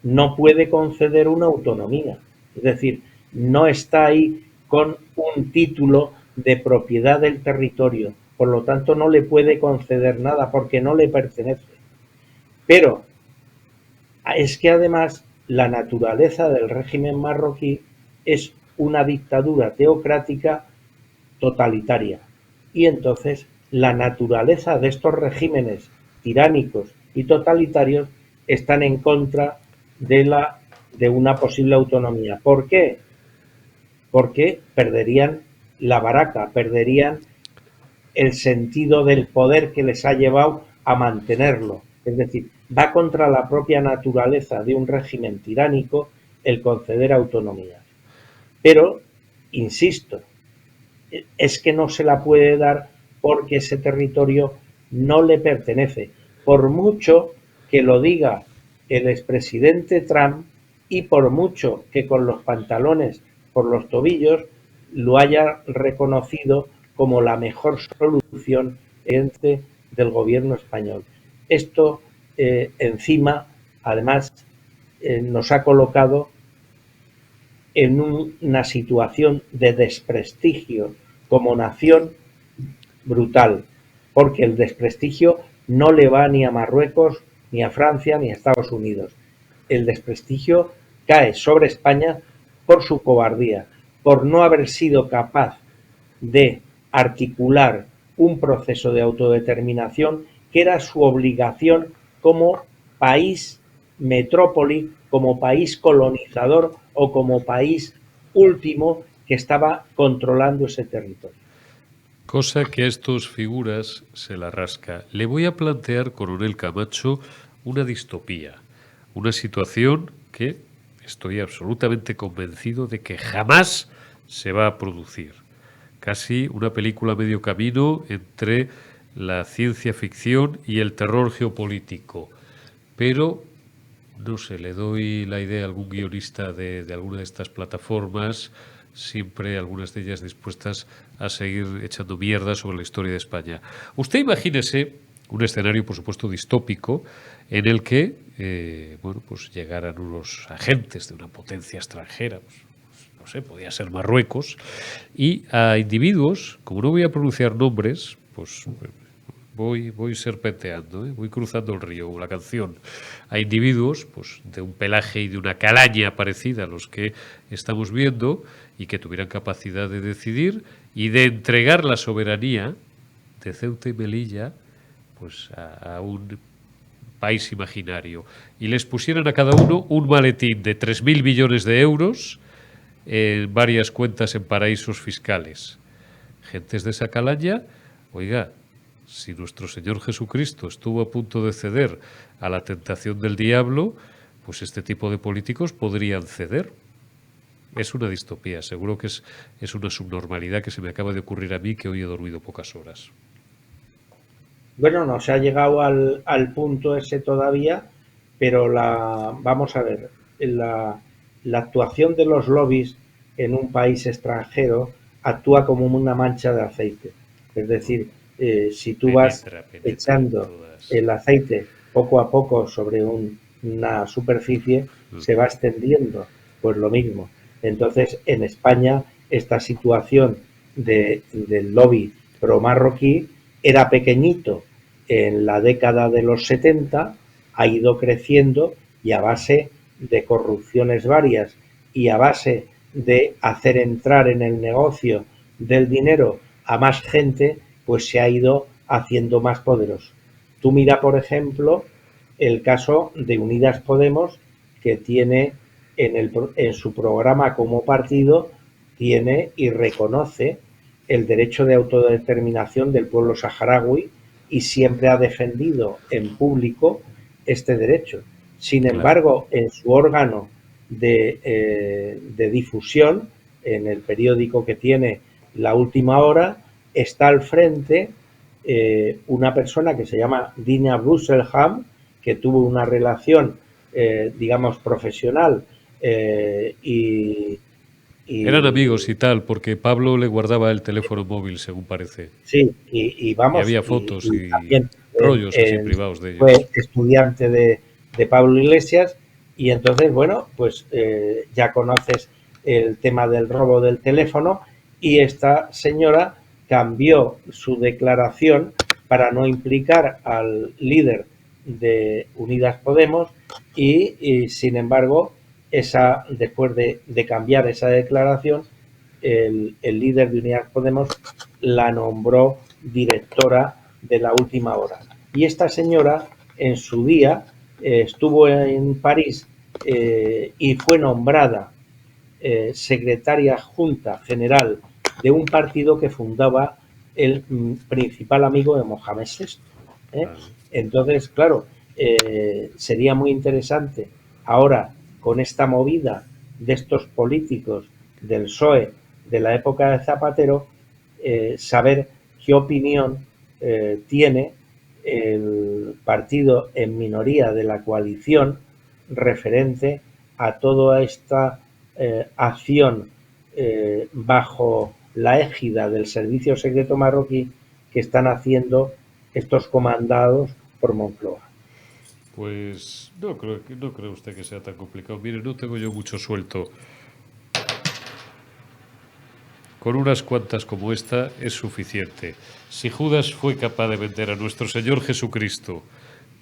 no puede conceder una autonomía. Es decir, no está ahí con un título de propiedad del territorio, por lo tanto no le puede conceder nada porque no le pertenece. Pero es que además la naturaleza del régimen marroquí es una dictadura teocrática totalitaria. Y entonces la naturaleza de estos regímenes tiránicos y totalitarios están en contra de una posible autonomía. ¿Por qué? Porque perderían la baraca, perderían el sentido del poder que les ha llevado a mantenerlo. Es decir, va contra la propia naturaleza de un régimen tiránico el conceder autonomía. Pero, insisto, es que no se la puede dar porque ese territorio no le pertenece, por mucho que lo diga el expresidente Trump y por mucho que con los pantalones por los tobillos lo haya reconocido como la mejor solución del gobierno español. Esto encima, además, nos ha colocado en una situación de desprestigio como nación brutal, porque el desprestigio no le va ni a Marruecos, ni a Francia, ni a Estados Unidos. El desprestigio cae sobre España por su cobardía, por no haber sido capaz de articular un proceso de autodeterminación que era su obligación como país metrópoli, como país colonizador o como país último que estaba controlando ese territorio. Cosa que a estos figuras se la rasca. Le voy a plantear, coronel Camacho, una distopía, una situación que estoy absolutamente convencido de que jamás se va a producir. Casi una película medio camino entre la ciencia ficción y el terror geopolítico. Pero, no sé, le doy la idea a algún guionista de alguna de estas plataformas, siempre algunas de ellas dispuestas a seguir echando mierda sobre la historia de España. Usted imagínese un escenario, por supuesto, distópico, en el que, bueno, pues llegaran unos agentes de una potencia extranjera, pues, no sé, podía ser Marruecos, y a individuos, como no voy a pronunciar nombres, pues voy serpenteando, voy cruzando el río, la canción, a individuos pues, de un pelaje y de una calaña parecida a los que estamos viendo y que tuvieran capacidad de decidir y de entregar la soberanía de Ceuta y Melilla pues, a un país imaginario y les pusieran a cada uno un maletín de 3.000 millones de euros en varias cuentas en paraísos fiscales. Gentes de esa calaña, oiga, si nuestro Señor Jesucristo estuvo a punto de ceder a la tentación del diablo, pues este tipo de políticos podrían ceder. Es una distopía, seguro que es una subnormalidad que se me acaba de ocurrir a mí, que hoy he dormido pocas horas. Bueno, no se ha llegado al punto ese todavía, pero vamos a ver, la actuación de los lobbies en un país extranjero actúa como una mancha de aceite. Es decir, si tú vas echando el aceite poco a poco sobre una superficie, se va extendiendo. Pues lo mismo. Entonces, en España, esta situación del lobby pro-marroquí era pequeñito en la década de los 70, ha ido creciendo y a base de corrupciones varias y a base de hacer entrar en el negocio del dinero a más gente, pues se ha ido haciendo más poderoso. Tú mira, por ejemplo, el caso de Unidas Podemos, que tiene en su programa como partido, tiene y reconoce el derecho de autodeterminación del pueblo saharaui y siempre ha defendido en público este derecho. Sin embargo, en su órgano de difusión, en el periódico que tiene La Última Hora, está al frente una persona que se llama Dina Brusselham, que tuvo una relación, digamos, profesional y eran amigos y tal, porque Pablo le guardaba el teléfono móvil, según parece. Sí, y vamos. Y había fotos y también rollos así privados de ellos. Fue estudiante de Pablo Iglesias y entonces, bueno, pues ya conoces el tema del robo del teléfono y esta señora cambió su declaración para no implicar al líder de Unidas Podemos y sin embargo, después de cambiar esa declaración, el líder de Unidas Podemos la nombró directora de La Última Hora. Y esta señora, en su día, estuvo en París y fue nombrada secretaria adjunta general de un partido que fundaba el principal amigo de Mohamed VI. Entonces, claro, sería muy interesante ahora con esta movida de estos políticos del PSOE de la época de Zapatero, saber qué opinión tiene el partido en minoría de la coalición referente a toda esta acción bajo la égida del servicio secreto marroquí que están haciendo estos comandados por Moncloa. Pues no creo usted que sea tan complicado. Mire, no tengo yo mucho suelto con unas cuantas como esta es suficiente. Si Judas fue capaz de vender a nuestro Señor Jesucristo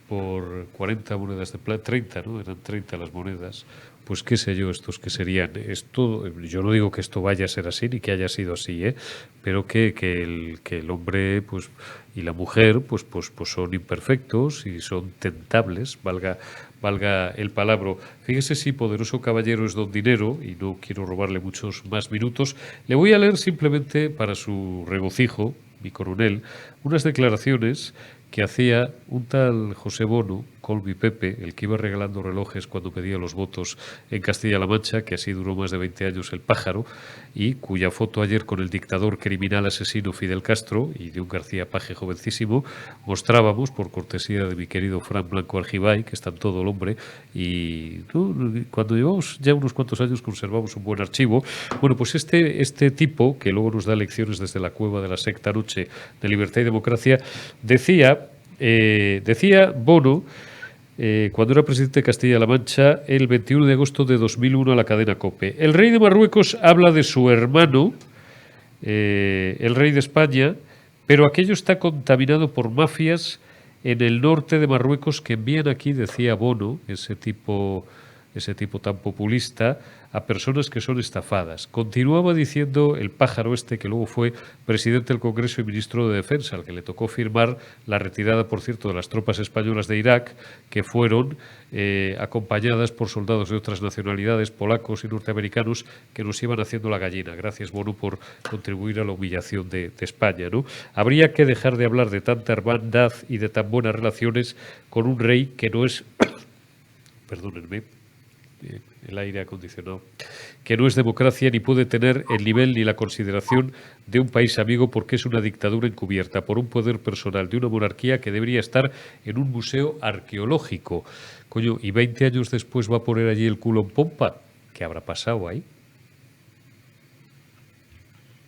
por 40 monedas de plata, 30, ¿no? Eran 30 las monedas. Pues qué sé yo, estos que serían. Esto, yo no digo que esto vaya a ser así ni que haya sido así, pero que el hombre pues y la mujer pues son imperfectos y son tentables, valga el palabra. Fíjese si poderoso caballero es don Dinero, y no quiero robarle muchos más minutos. Le voy a leer simplemente para su regocijo, mi coronel, unas declaraciones que hacía un tal José Bono, Colby Pepe, el que iba regalando relojes cuando pedía los votos en Castilla-La Mancha, que así duró más de 20 años el pájaro, y cuya foto ayer con el dictador criminal asesino Fidel Castro y de un García Paje jovencísimo mostrábamos, por cortesía de mi querido Fran Blanco Argibay, que está en todo el hombre, y cuando llevamos ya unos cuantos años conservamos un buen archivo. Bueno, pues este tipo, que luego nos da lecciones desde la cueva de la secta noche de Libertad y Democracia, decía Bono, cuando era presidente de Castilla-La Mancha, el 21 de agosto de 2001 a la cadena COPE. El rey de Marruecos habla de su hermano, el rey de España, pero aquello está contaminado por mafias en el norte de Marruecos que envían aquí, decía Bono, ese tipo tan populista, a personas que son estafadas. Continuaba diciendo el pájaro este, que luego fue presidente del Congreso y ministro de Defensa, al que le tocó firmar la retirada, por cierto, de las tropas españolas de Irak, que fueron acompañadas por soldados de otras nacionalidades, polacos y norteamericanos, que nos iban haciendo la gallina. Gracias, Bono, por contribuir a la humillación de España, ¿no? Habría que dejar de hablar de tanta hermandad y de tan buenas relaciones con un rey que no es... perdónenme, el aire acondicionado, que no es democracia ni puede tener el nivel ni la consideración de un país amigo, porque es una dictadura encubierta por un poder personal de una monarquía que debería estar en un museo arqueológico. Coño, y 20 años después va a poner allí el culo en pompa. ¿Qué habrá pasado ahí?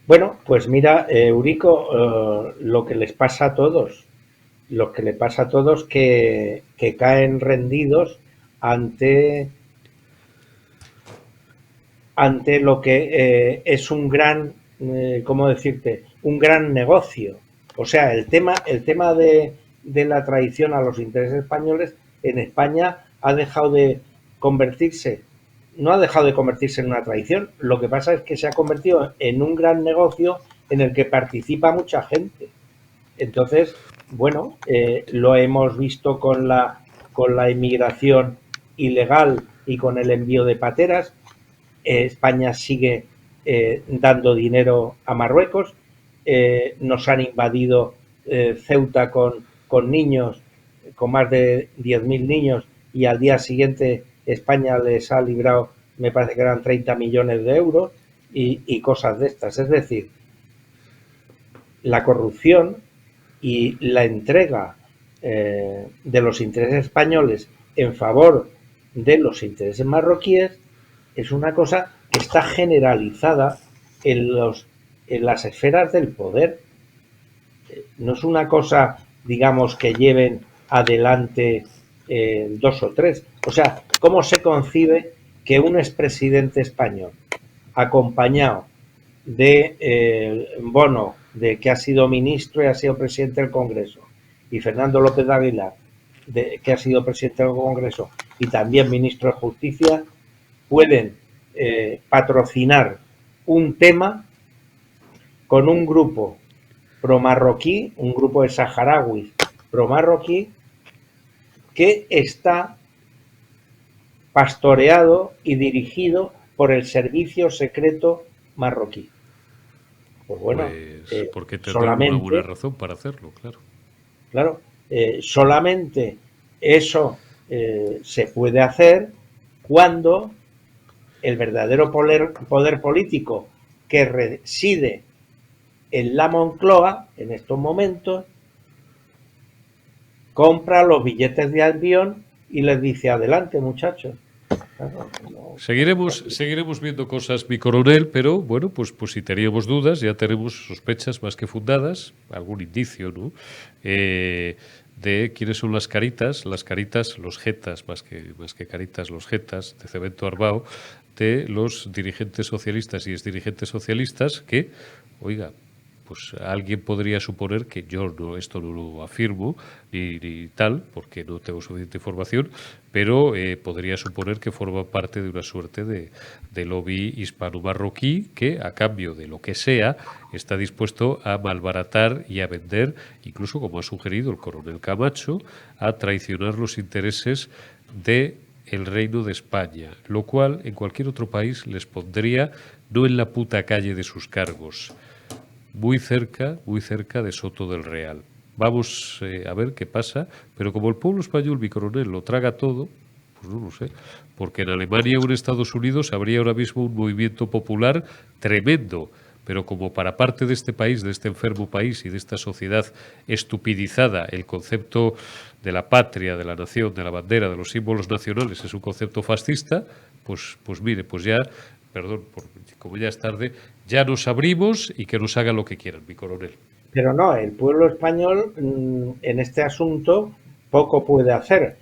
Bueno, pues mira, Eurico, lo que les pasa a todos, que caen rendidos ante lo que es un gran, ¿cómo decirte? Un gran negocio. O sea, el tema de la traición a los intereses españoles en España ha dejado de convertirse, no ha dejado de convertirse en una traición. Lo que pasa es que se ha convertido en un gran negocio en el que participa mucha gente. Entonces, bueno, lo hemos visto con la inmigración ilegal y con el envío de pateras. España sigue dando dinero a Marruecos. Nos han invadido Ceuta con niños, con más de 10.000 niños, y al día siguiente España les ha librado, me parece que eran 30 millones de euros y cosas de estas. Es decir, la corrupción y la entrega de los intereses españoles en favor de los intereses marroquíes es una cosa que está generalizada en las esferas del poder. No es una cosa, digamos, que lleven adelante dos o tres. O sea, ¿cómo se concibe que un expresidente español, acompañado de Bono, de que ha sido ministro y ha sido presidente del Congreso, y Fernando López de Aguilar, que ha sido presidente del Congreso y también ministro de Justicia, pueden patrocinar un tema con un grupo pro-marroquí, un grupo de saharauis pro-marroquí, que está pastoreado y dirigido por el servicio secreto marroquí? Pues bueno, pues porque tendrán una buena razón para hacerlo, claro. Claro, solamente eso se puede hacer cuando el verdadero poder político que reside en la Moncloa en estos momentos compra los billetes de avión y les dice: adelante, muchachos. Claro, no, seguiremos viendo cosas, mi coronel, pero bueno, pues si teníamos dudas, ya tenemos sospechas más que fundadas, algún indicio, ¿no? De quiénes son las caritas, los jetas, más que caritas, los jetas de Cemento Arbao, de los dirigentes socialistas y exdirigentes socialistas que, oiga, pues alguien podría suponer que yo esto no lo afirmo ni tal, porque no tengo suficiente información, pero podría suponer que forma parte de una suerte de lobby hispano-marroquí que, a cambio de lo que sea, está dispuesto a malbaratar y a vender, incluso como ha sugerido el coronel Camacho, a traicionar los intereses de el Reino de España, lo cual en cualquier otro país les pondría no en la puta calle de sus cargos, muy cerca de Soto del Real. Vamos a ver qué pasa, pero como el pueblo español, mi coronel, lo traga todo, pues no lo sé, porque en Alemania o en Estados Unidos habría ahora mismo un movimiento popular tremendo, pero como para parte de este país, de este enfermo país y de esta sociedad estupidizada, el concepto de la patria, de la nación, de la bandera, de los símbolos nacionales es un concepto fascista, pues mire, pues ya, perdón, como ya es tarde, ya nos abrimos y que nos hagan lo que quieran, mi coronel. Pero no, el pueblo español en este asunto poco puede hacer.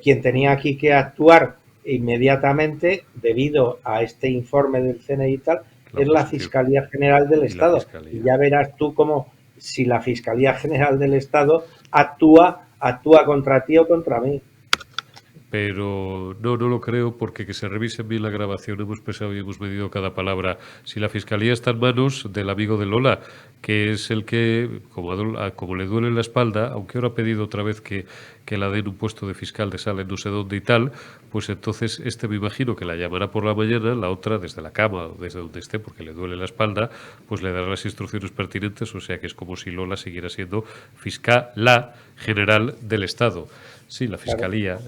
Quien tenía aquí que actuar inmediatamente, debido a este informe del CNI y tal, es la Fiscalía General del Estado. Y ya verás tú cómo, si la Fiscalía General del Estado actúa contra ti o contra mí. Pero no lo creo, porque que se revise bien la grabación, hemos pesado y hemos medido cada palabra. Si la Fiscalía está en manos del amigo de Lola, que es el que, como le duele la espalda, aunque ahora ha pedido otra vez que la den un puesto de fiscal de sala en no sé dónde y tal, pues entonces me imagino que la llamará por la mañana, la otra desde la cama o desde donde esté, porque le duele la espalda, pues le dará las instrucciones pertinentes, o sea que es como si Lola siguiera siendo fiscal general del Estado. Sí, la Fiscalía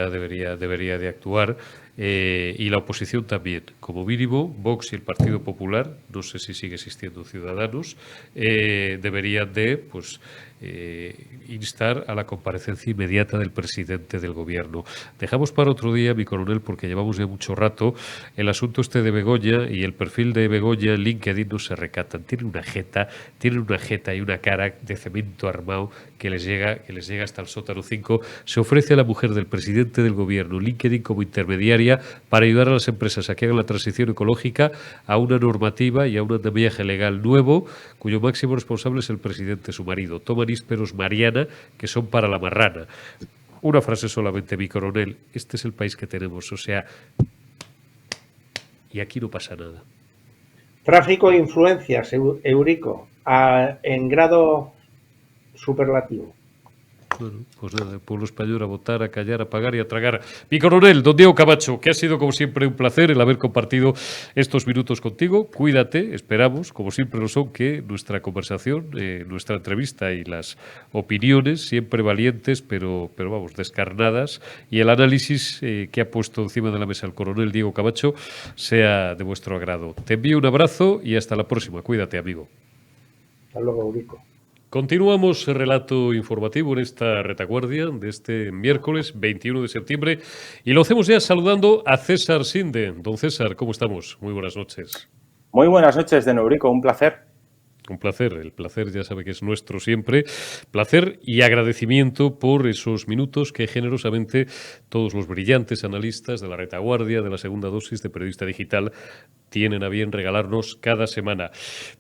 debería de actuar y la oposición también. Como mínimo, Vox y el Partido Popular, no sé si sigue existiendo Ciudadanos, deberían de instar a la comparecencia inmediata del presidente del Gobierno. Dejamos para otro día, mi coronel, porque llevamos ya mucho rato, el asunto de Begoña y el perfil de Begoña en LinkedIn no se recatan. Tiene una jeta y una cara de cemento armado que les llega hasta el sótano 5. Se ofrece a la mujer del presidente del Gobierno, LinkedIn, como intermediaria para ayudar a las empresas a que hagan la transición ecológica a una normativa y a un andamiaje legal nuevo, cuyo máximo responsable es el presidente, su marido. Toma nísperos Mariana, que son para la marrana. Una frase solamente, mi coronel. Este es el país que tenemos, o sea, y aquí no pasa nada. Tráfico de influencias, Eurico, en grado superlativo. Bueno, pues nada, el pueblo español a votar, a callar, a pagar y a tragar. Mi coronel, don Diego Camacho, que ha sido como siempre un placer el haber compartido estos minutos contigo. Cuídate, esperamos, como siempre lo son, que nuestra conversación, nuestra entrevista y las opiniones, siempre valientes, pero vamos, descarnadas, y el análisis que ha puesto encima de la mesa el coronel Diego Camacho sea de vuestro agrado. Te envío un abrazo y hasta la próxima. Cuídate, amigo. Hasta luego, Eurico. Continuamos el relato informativo en esta retaguardia de este miércoles 21 de septiembre y lo hacemos ya saludando a César Sinde. Don César, ¿cómo estamos? Muy buenas noches. Muy buenas noches, de Eurico, un placer. Un placer, el placer ya sabe que es nuestro siempre. Placer y agradecimiento por esos minutos que generosamente todos los brillantes analistas de la retaguardia de la segunda dosis de Periodista Digital tienen a bien regalarnos cada semana.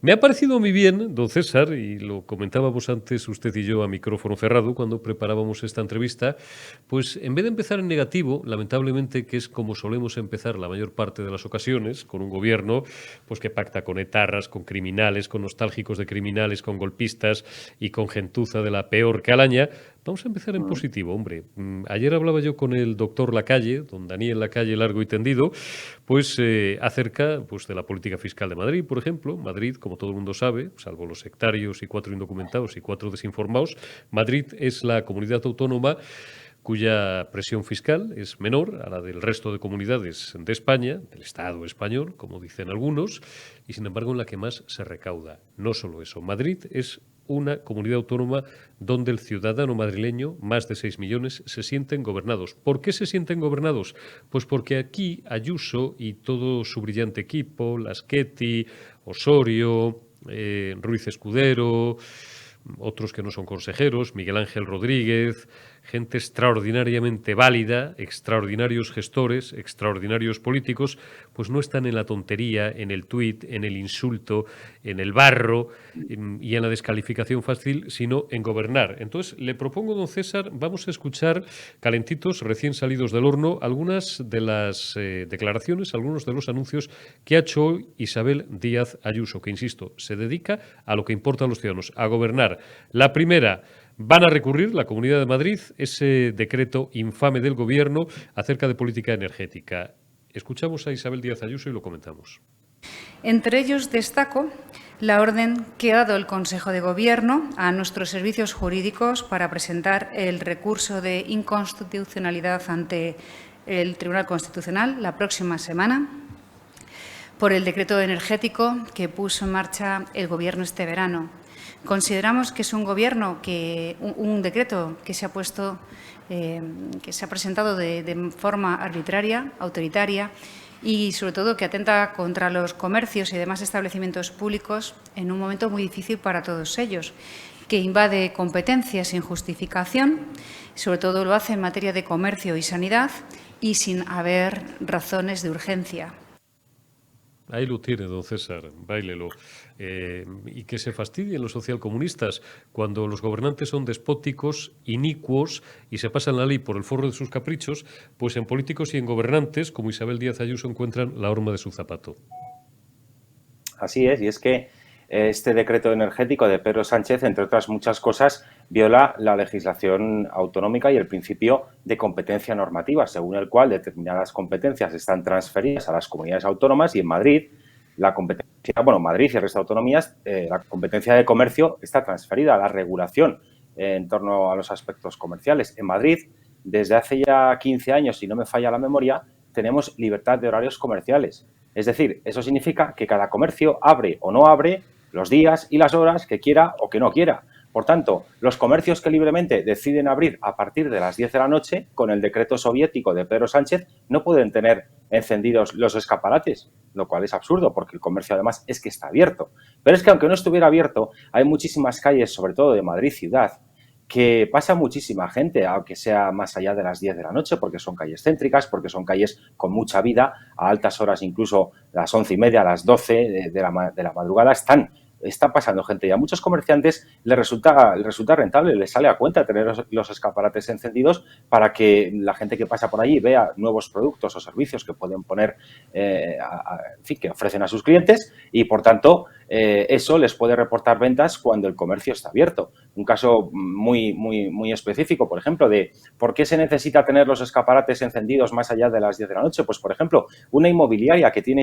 Me ha parecido muy bien, don César, y lo comentábamos antes usted y yo a micrófono cerrado cuando preparábamos esta entrevista, pues en vez de empezar en negativo, lamentablemente, que es como solemos empezar la mayor parte de las ocasiones, con un gobierno pues que pacta con etarras, con criminales, con nostálgicos de criminales, con golpistas y con gentuza de la peor calaña, vamos a empezar en positivo, hombre. Ayer hablaba yo con el doctor Lacalle, don Daniel Lacalle, largo y tendido, pues acerca de la política fiscal de Madrid, por ejemplo. Madrid, como todo el mundo sabe, salvo los sectarios y 4 indocumentados y 4 desinformados, Madrid es la comunidad autónoma cuya presión fiscal es menor a la del resto de comunidades de España, del Estado español, como dicen algunos, y sin embargo en la que más se recauda. No solo eso, Madrid es una comunidad autónoma donde el ciudadano madrileño, más de 6 millones, se sienten gobernados. ¿Por qué se sienten gobernados? Pues porque aquí Ayuso y todo su brillante equipo, Lasqueti, Osorio, Ruiz Escudero, otros que no son consejeros, Miguel Ángel Rodríguez, gente extraordinariamente válida, extraordinarios gestores, extraordinarios políticos, pues no están en la tontería, en el tuit, en el insulto, en el barro y en la descalificación fácil, sino en gobernar. Entonces, le propongo, don César, vamos a escuchar calentitos, recién salidos del horno, algunas de las declaraciones, algunos de los anuncios que ha hecho hoy Isabel Díaz Ayuso, que, insisto, se dedica a lo que importa a los ciudadanos, a gobernar. La primera: van a recurrir la Comunidad de Madrid ese decreto infame del Gobierno acerca de política energética. Escuchamos a Isabel Díaz Ayuso y lo comentamos. Entre ellos destaco la orden que ha dado el Consejo de Gobierno a nuestros servicios jurídicos para presentar el recurso de inconstitucionalidad ante el Tribunal Constitucional la próxima semana por el decreto energético que puso en marcha el Gobierno este verano. Consideramos que es un decreto que se ha presentado de forma arbitraria, autoritaria y, sobre todo, que atenta contra los comercios y demás establecimientos públicos en un momento muy difícil para todos ellos, que invade competencias sin justificación, sobre todo lo hace en materia de comercio y sanidad y sin haber razones de urgencia. Ahí lo tiene, don César, báilelo. Y que se fastidien los socialcomunistas cuando los gobernantes son despóticos, inicuos y se pasan la ley por el forro de sus caprichos, pues en políticos y en gobernantes, como Isabel Díaz Ayuso, encuentran la horma de su zapato. Así es, y es que este decreto energético de Pedro Sánchez, entre otras muchas cosas, viola la legislación autonómica y el principio de competencia normativa, según el cual determinadas competencias están transferidas a las comunidades autónomas y en Madrid, Madrid y el resto de autonomías, la competencia de comercio está transferida a la regulación en torno a los aspectos comerciales. En Madrid, desde hace ya 15 años, si no me falla la memoria, tenemos libertad de horarios comerciales. Es decir, eso significa que cada comercio abre o no abre los días y las horas que quiera o que no quiera. Por tanto, los comercios que libremente deciden abrir a partir de las 10 de la noche, con el decreto soviético de Pedro Sánchez, no pueden tener encendidos los escaparates, lo cual es absurdo porque el comercio además es que está abierto. Pero es que aunque no estuviera abierto, hay muchísimas calles, sobre todo de Madrid ciudad, que pasa muchísima gente, aunque sea más allá de las 10 de la noche, porque son calles céntricas, porque son calles con mucha vida, a altas horas, incluso a las 11:30, a las 12 de la madrugada, está pasando gente y a muchos comerciantes les resulta rentable, les sale a cuenta tener los escaparates encendidos para que la gente que pasa por allí vea nuevos productos o servicios que pueden poner, que ofrecen a sus clientes y, por tanto, eso les puede reportar ventas cuando el comercio está abierto. Un caso muy específico, por ejemplo, de por qué se necesita tener los escaparates encendidos más allá de las 10 de la noche. Pues, por ejemplo, una inmobiliaria que tiene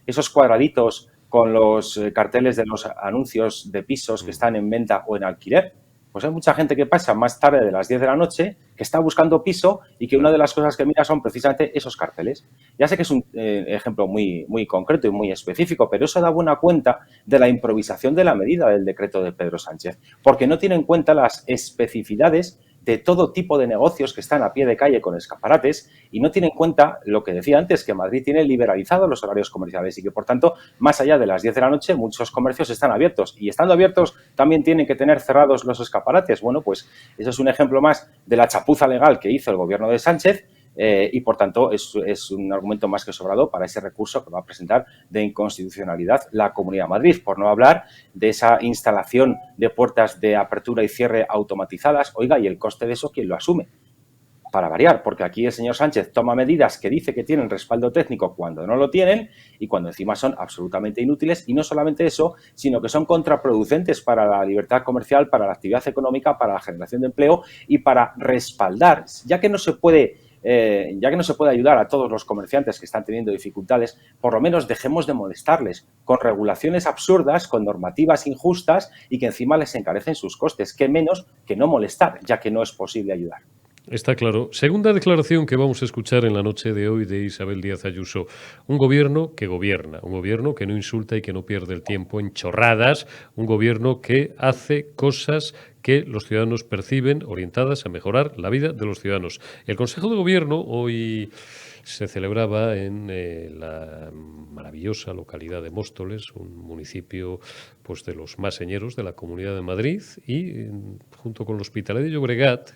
esos cuadraditos con los carteles de los anuncios de pisos que están en venta o en alquiler. Pues hay mucha gente que pasa más tarde de las 10 de la noche, que está buscando piso y que una de las cosas que mira son precisamente esos carteles. Ya sé que es un ejemplo muy concreto y muy específico, pero eso da buena cuenta de la improvisación de la medida del decreto de Pedro Sánchez, porque no tiene en cuenta las especificidades de todo tipo de negocios que están a pie de calle con escaparates y no tiene en cuenta lo que decía antes, que Madrid tiene liberalizados los horarios comerciales y que, por tanto, más allá de las 10 de la noche, muchos comercios están abiertos y, estando abiertos, también tienen que tener cerrados los escaparates. Bueno, pues eso es un ejemplo más de la chapuza legal que hizo el gobierno de Sánchez y, por tanto, es un argumento más que sobrado para ese recurso que va a presentar de inconstitucionalidad la Comunidad de Madrid, por no hablar de esa instalación de puertas de apertura y cierre automatizadas. Oiga, ¿y el coste de eso quién lo asume? Para variar, porque aquí el señor Sánchez toma medidas que dice que tienen respaldo técnico cuando no lo tienen y cuando encima son absolutamente inútiles, y no solamente eso, sino que son contraproducentes para la libertad comercial, para la actividad económica, para la generación de empleo y para respaldar, ya que no se puede ayudar a todos los comerciantes que están teniendo dificultades, por lo menos dejemos de molestarles con regulaciones absurdas, con normativas injustas y que encima les encarecen sus costes. ¿Qué menos que no molestar, ya que no es posible ayudar? Está claro. Segunda declaración que vamos a escuchar en la noche de hoy de Isabel Díaz Ayuso. Un gobierno que gobierna, un gobierno que no insulta y que no pierde el tiempo en chorradas, un gobierno que hace cosas que los ciudadanos perciben orientadas a mejorar la vida de los ciudadanos. El Consejo de Gobierno hoy se celebraba en la maravillosa localidad de Móstoles, un municipio pues de los más señeros de la Comunidad de Madrid, y junto con el Hospitalet de Llobregat,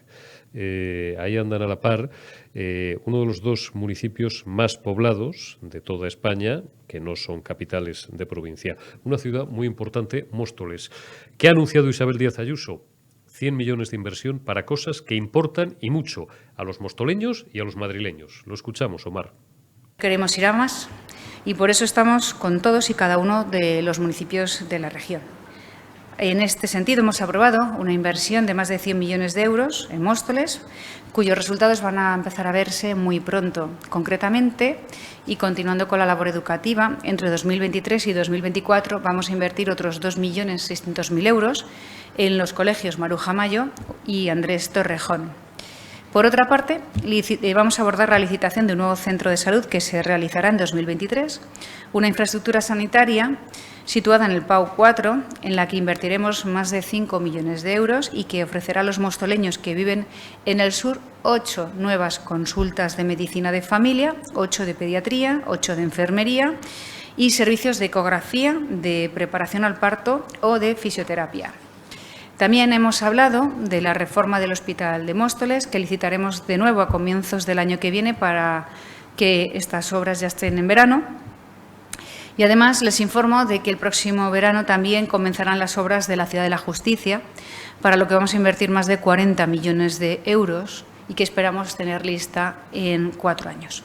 ahí andan a la par, uno de los dos municipios más poblados de toda España, que no son capitales de provincia. Una ciudad muy importante, Móstoles. ¿Qué ha anunciado Isabel Díaz Ayuso? 100 millones de inversión para cosas que importan y mucho a los mostoleños y a los madrileños. Lo escuchamos, Omar. Queremos ir a más y por eso estamos con todos y cada uno de los municipios de la región. En este sentido, hemos aprobado una inversión de más de 100 millones de euros en Móstoles, cuyos resultados van a empezar a verse muy pronto. Concretamente, y continuando con la labor educativa, entre 2023 y 2024 vamos a invertir otros 2.600.000 euros en los colegios Maruja Mayo y Andrés Torrejón. Por otra parte, vamos a abordar la licitación de un nuevo centro de salud que se realizará en 2023, una infraestructura sanitaria situada en el PAU 4, en la que invertiremos más de 5 millones de euros y que ofrecerá a los mostoleños que viven en el sur 8 nuevas consultas de medicina de familia, 8 de pediatría, 8 de enfermería y servicios de ecografía, de preparación al parto o de fisioterapia. También hemos hablado de la reforma del Hospital de Móstoles, que licitaremos de nuevo a comienzos del año que viene para que estas obras ya estén en verano. Y además les informo de que el próximo verano también comenzarán las obras de la Ciudad de la Justicia, para lo que vamos a invertir más de 40 millones de euros y que esperamos tener lista en 4 años.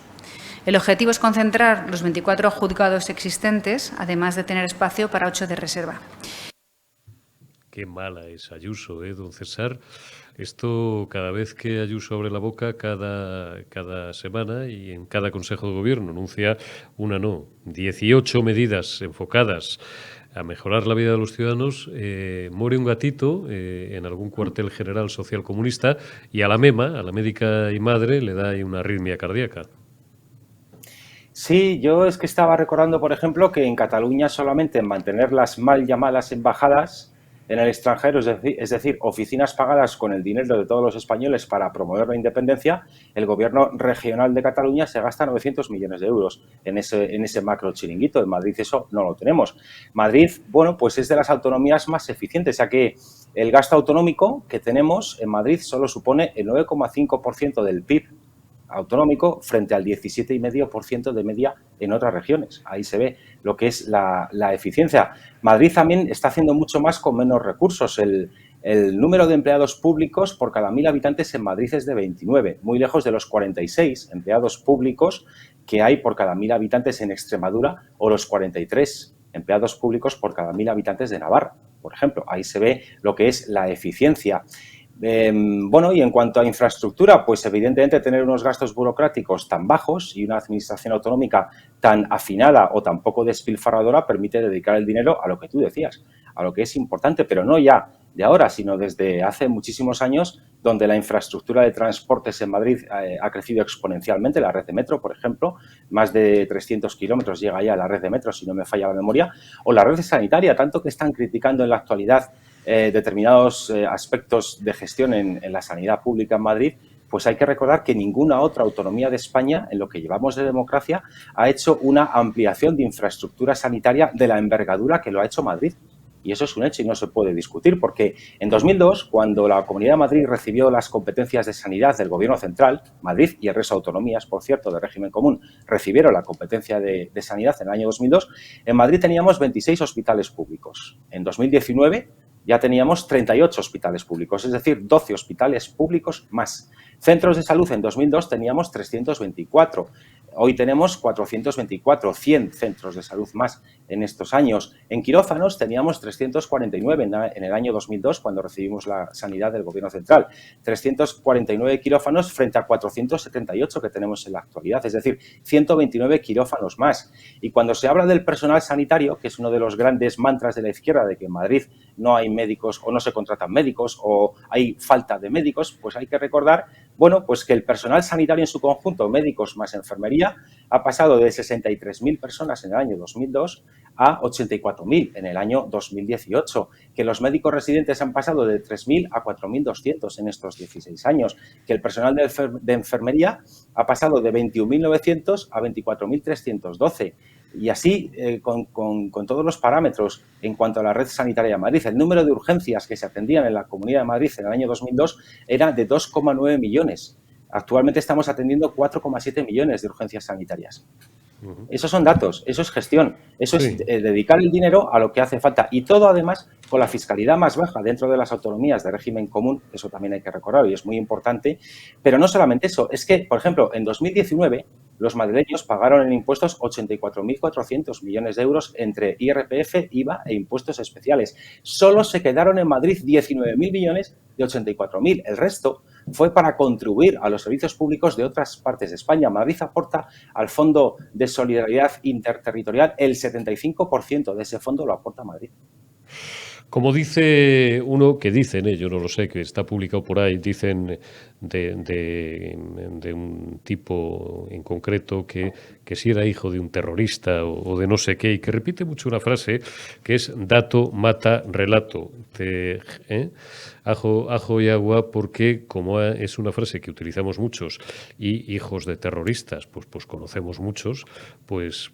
El objetivo es concentrar los 24 juzgados existentes, además de tener espacio para 8 de reserva. Qué mala es Ayuso, don César. Esto, cada vez que Ayuso abre la boca, cada semana y en cada Consejo de Gobierno anuncia 18 medidas enfocadas a mejorar la vida de los ciudadanos. Muere un gatito en algún cuartel general socialcomunista y a la MEMA, a la médica y madre, le da ahí una arritmia cardíaca. Sí, yo es que estaba recordando, por ejemplo, que en Cataluña solamente en mantener las mal llamadas embajadas en el extranjero, es decir, oficinas pagadas con el dinero de todos los españoles para promover la independencia, el Gobierno regional de Cataluña se gasta 900 millones de euros en ese macro chiringuito. En Madrid eso no lo tenemos. Madrid, bueno, pues es de las autonomías más eficientes, ya que el gasto autonómico que tenemos en Madrid solo supone el 9,5% del PIB autonómico frente al 17,5% de media en otras regiones. Ahí se ve lo que es la eficiencia. Madrid también está haciendo mucho más con menos recursos. El número de empleados públicos por cada 1.000 habitantes en Madrid es de 29, muy lejos de los 46 empleados públicos que hay por cada 1.000 habitantes en Extremadura o los 43 empleados públicos por cada 1.000 habitantes de Navarra, por ejemplo. Ahí se ve lo que es la eficiencia. Bueno, y en cuanto a infraestructura, pues evidentemente tener unos gastos burocráticos tan bajos y una administración autonómica tan afinada o tan poco despilfarradora permite dedicar el dinero a lo que tú decías, a lo que es importante, pero no ya de ahora, sino desde hace muchísimos años, donde la infraestructura de transportes en Madrid ha crecido exponencialmente. La red de metro, por ejemplo, más de 300 kilómetros llega ya la red de metro, si no me falla la memoria, o la red sanitaria, tanto que están criticando en la actualidad determinados aspectos de gestión en la sanidad pública en Madrid, pues hay que recordar que ninguna otra autonomía de España, en lo que llevamos de democracia, ha hecho una ampliación de infraestructura sanitaria de la envergadura que lo ha hecho Madrid. Y eso es un hecho y no se puede discutir, porque en 2002, cuando la Comunidad de Madrid recibió las competencias de sanidad del Gobierno central, Madrid y el resto de autonomías, por cierto, de régimen común, recibieron la competencia de sanidad en el año 2002, en Madrid teníamos 26 hospitales públicos. En 2019 ya teníamos 38 hospitales públicos, es decir, 12 hospitales públicos más. Centros de salud en 2002 teníamos 324. Hoy tenemos 424, 100 centros de salud más en estos años. En quirófanos teníamos 349 en el año 2002, cuando recibimos la sanidad del Gobierno central. 349 quirófanos frente a 478 que tenemos en la actualidad, es decir, 129 quirófanos más. Y cuando se habla del personal sanitario, que es uno de los grandes mantras de la izquierda, de que en Madrid no hay médicos o no se contratan médicos o hay falta de médicos, pues hay que recordar, bueno, pues que el personal sanitario en su conjunto, médicos más enfermería, ha pasado de 63.000 personas en el año 2002 a 84.000 en el año 2018, que los médicos residentes han pasado de 3.000 a 4.200 en estos 16 años, que el personal de enfermería ha pasado de 21.900 a 24.312. Y así, con todos los parámetros en cuanto a la red sanitaria de Madrid, el número de urgencias que se atendían en la Comunidad de Madrid en el año 2002 era de 2,9 millones. Actualmente estamos atendiendo 4,7 millones de urgencias sanitarias. Esos son datos, eso es gestión, eso es dedicar el dinero a lo que hace falta. Y todo, además, con la fiscalidad más baja dentro de las autonomías de régimen común, eso también hay que recordar y es muy importante. Pero no solamente eso, es que, por ejemplo, en 2019 los madrileños pagaron en impuestos 84.400 millones de euros entre IRPF, IVA e impuestos especiales. Solo se quedaron en Madrid 19.000 millones de 84.000. El resto fue para contribuir a los servicios públicos de otras partes de España. Madrid aporta al Fondo de Solidaridad Interterritorial el 75% de ese fondo lo aporta Madrid. Como dice uno, que dicen, yo no lo sé, que está publicado por ahí, dicen de un tipo en concreto que si era hijo de un terrorista o de no sé qué, y que repite mucho una frase que es dato, mata, relato. Ajo y agua, porque como es una frase que utilizamos muchos y hijos de terroristas, pues conocemos muchos, pues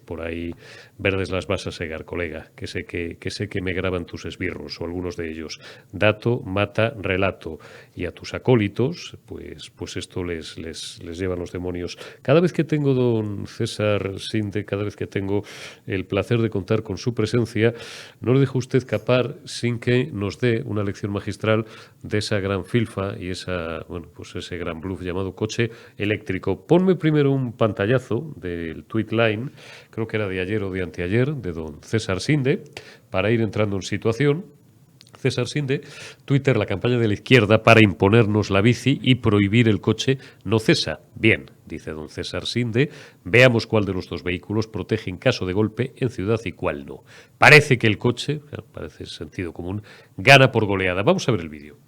por ahí verdes las vas a segar, colega, que sé que me graban tus esbirros o algunos de ellos. Dato, mata, relato. Y a tus acólitos, pues esto les llevan los demonios. Cada vez que tengo don César Sinde, cada vez que tengo el placer de contar con su presencia, no le dejo usted escapar sin que nos dé una lección magistral de esa gran filfa y ese gran bluff llamado coche eléctrico. Ponme primero un pantallazo del tweet line, creo que era de ayer o de anteayer, de don César Sinde, para ir entrando en situación. César Sinde, Twitter, la campaña de la izquierda para imponernos la bici y prohibir el coche no cesa. Bien, dice don César Sinde, veamos cuál de los dos vehículos protege en caso de golpe en ciudad y cuál no. Parece que el coche, parece sentido común, gana por goleada. Vamos a ver el vídeo.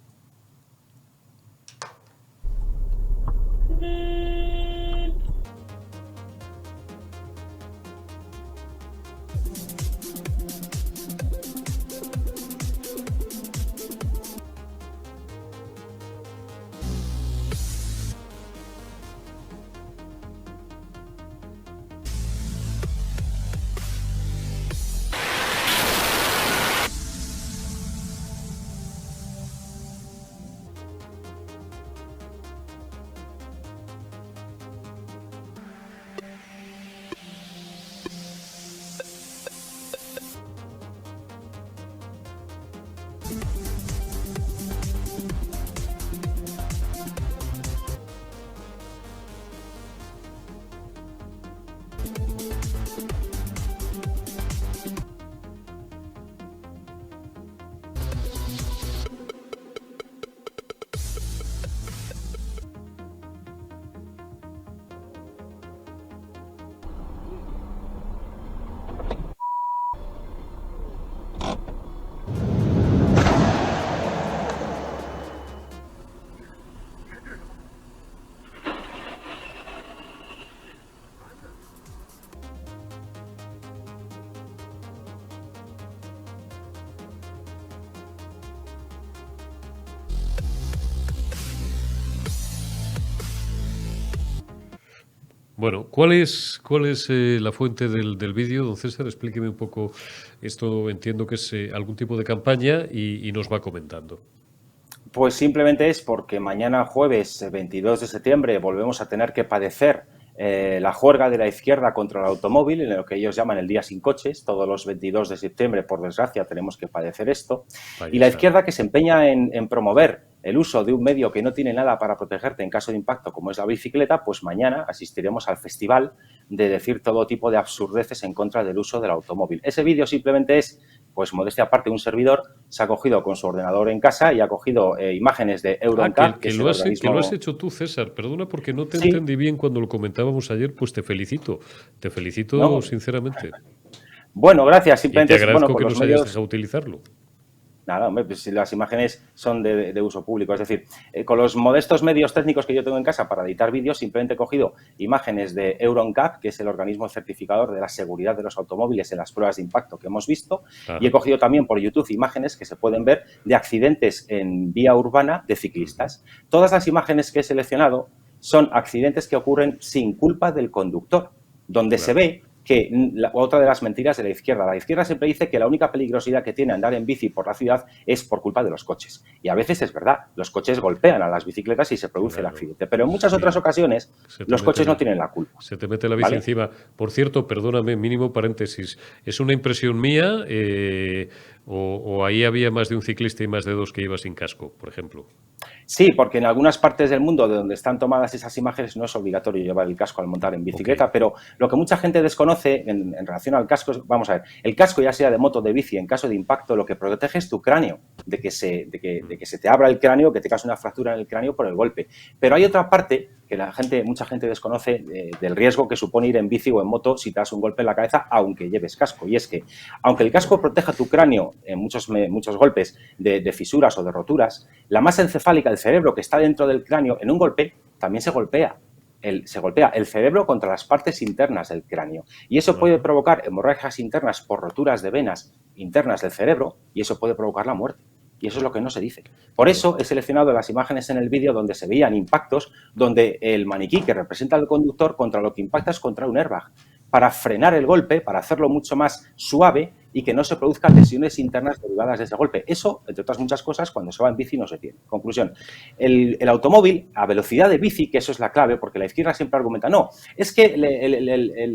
Bueno, ¿cuál es la fuente del vídeo, don César? Explíqueme un poco. Esto entiendo que es algún tipo de campaña y nos va comentando. Pues simplemente es porque mañana jueves 22 de septiembre volvemos a tener que padecer la juerga de la izquierda contra el automóvil, en lo que ellos llaman el día sin coches. Todos los 22 de septiembre, por desgracia, tenemos que padecer esto. Y la izquierda, que se empeña en promover el uso de un medio que no tiene nada para protegerte en caso de impacto, como es la bicicleta, pues mañana asistiremos al festival de decir todo tipo de absurdeces en contra del uso del automóvil. Ese vídeo simplemente es, pues modestia aparte, un servidor se ha cogido con su ordenador en casa y ha cogido imágenes de Euroncap. Que lo has hecho tú, César. Perdona porque no te entendí bien cuando lo comentábamos ayer, pues te felicito. Te felicito sinceramente. Bueno, gracias. Simplemente y te agradezco que nos hayas dejado utilizarlo. Nada, hombre, pues si las imágenes son de uso público. Es decir, con los modestos medios técnicos que yo tengo en casa para editar vídeos, simplemente he cogido imágenes de EuronCAP, que es el organismo certificador de la seguridad de los automóviles en las pruebas de impacto que hemos visto, y he cogido también por YouTube imágenes que se pueden ver de accidentes en vía urbana de ciclistas. Todas las imágenes que he seleccionado son accidentes que ocurren sin culpa del conductor, donde se ve que otra de las mentiras de la izquierda siempre dice que la única peligrosidad que tiene andar en bici por la ciudad es por culpa de los coches. Y a veces es verdad, los coches golpean a las bicicletas y se produce el accidente. Pero en muchas otras ocasiones los coches no tienen la culpa. Se te mete la bici encima. Por cierto, perdóname, mínimo paréntesis, ¿es una impresión mía o ahí había más de un ciclista y más de dos que iba sin casco, por ejemplo? Sí, porque en algunas partes del mundo de donde están tomadas esas imágenes no es obligatorio llevar el casco al montar en bicicleta, pero lo que mucha gente desconoce en relación al casco es, vamos a ver, el casco ya sea de moto o de bici, en caso de impacto, lo que protege es tu cráneo, de que se te abra el cráneo, que te cause una fractura en el cráneo por el golpe. Pero hay otra parte que mucha gente desconoce del riesgo que supone ir en bici o en moto si te das un golpe en la cabeza, aunque lleves casco. Y es que, aunque el casco proteja tu cráneo en muchos golpes de fisuras o de roturas, la masa encefálica del cerebro que está dentro del cráneo, en un golpe, también se golpea. Se golpea el cerebro contra las partes internas del cráneo. Y eso puede provocar hemorragias internas por roturas de venas internas del cerebro y eso puede provocar la muerte. Y eso es lo que no se dice. Por eso he seleccionado las imágenes en el vídeo donde se veían impactos, donde el maniquí que representa al conductor contra lo que impacta es contra un airbag, para frenar el golpe, para hacerlo mucho más suave y que no se produzcan lesiones internas derivadas de ese golpe. Eso, entre otras muchas cosas, cuando se va en bici no se tiene. Conclusión, el automóvil a velocidad de bici, que eso es la clave, porque la izquierda siempre argumenta, no, es que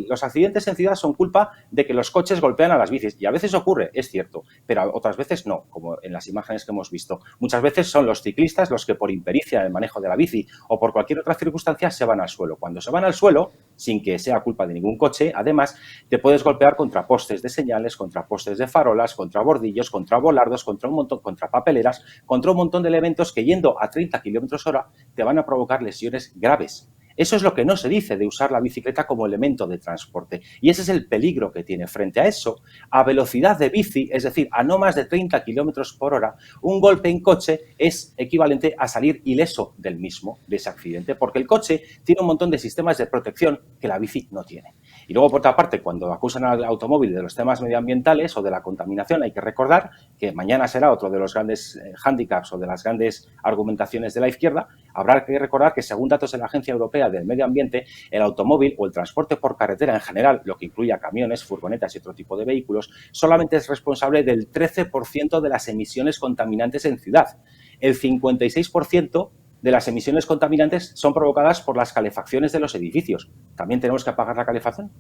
los accidentes en ciudad son culpa de que los coches golpean a las bicis. Y a veces ocurre, es cierto, pero otras veces no, como en las imágenes que hemos visto. Muchas veces son los ciclistas los que por impericia en el manejo de la bici o por cualquier otra circunstancia se van al suelo. Cuando se van al suelo, sin que sea culpa de ningún coche, además, te puedes golpear contra postes de señales, contra postes de farolas, contra bordillos, contra volardos, contra papeleras, contra un montón de elementos que yendo a 30 km/h te van a provocar lesiones graves. Eso es lo que no se dice de usar la bicicleta como elemento de transporte. Y ese es el peligro que tiene. Frente a eso, a velocidad de bici, es decir, a no más de 30 km/h, un golpe en coche es equivalente a salir ileso del mismo, de ese accidente, porque el coche tiene un montón de sistemas de protección que la bici no tiene. Y luego, por otra parte, cuando acusan al automóvil de los temas medioambientales o de la contaminación, hay que recordar que mañana será otro de los grandes hándicaps o de las grandes argumentaciones de la izquierda. Habrá que recordar que, según datos de la Agencia Europea del Medio Ambiente, el automóvil o el transporte por carretera en general, lo que incluye a camiones, furgonetas y otro tipo de vehículos, solamente es responsable del 13% de las emisiones contaminantes en ciudad. El 56% de las emisiones contaminantes son provocadas por las calefacciones de los edificios. ¿También tenemos que apagar la calefacción?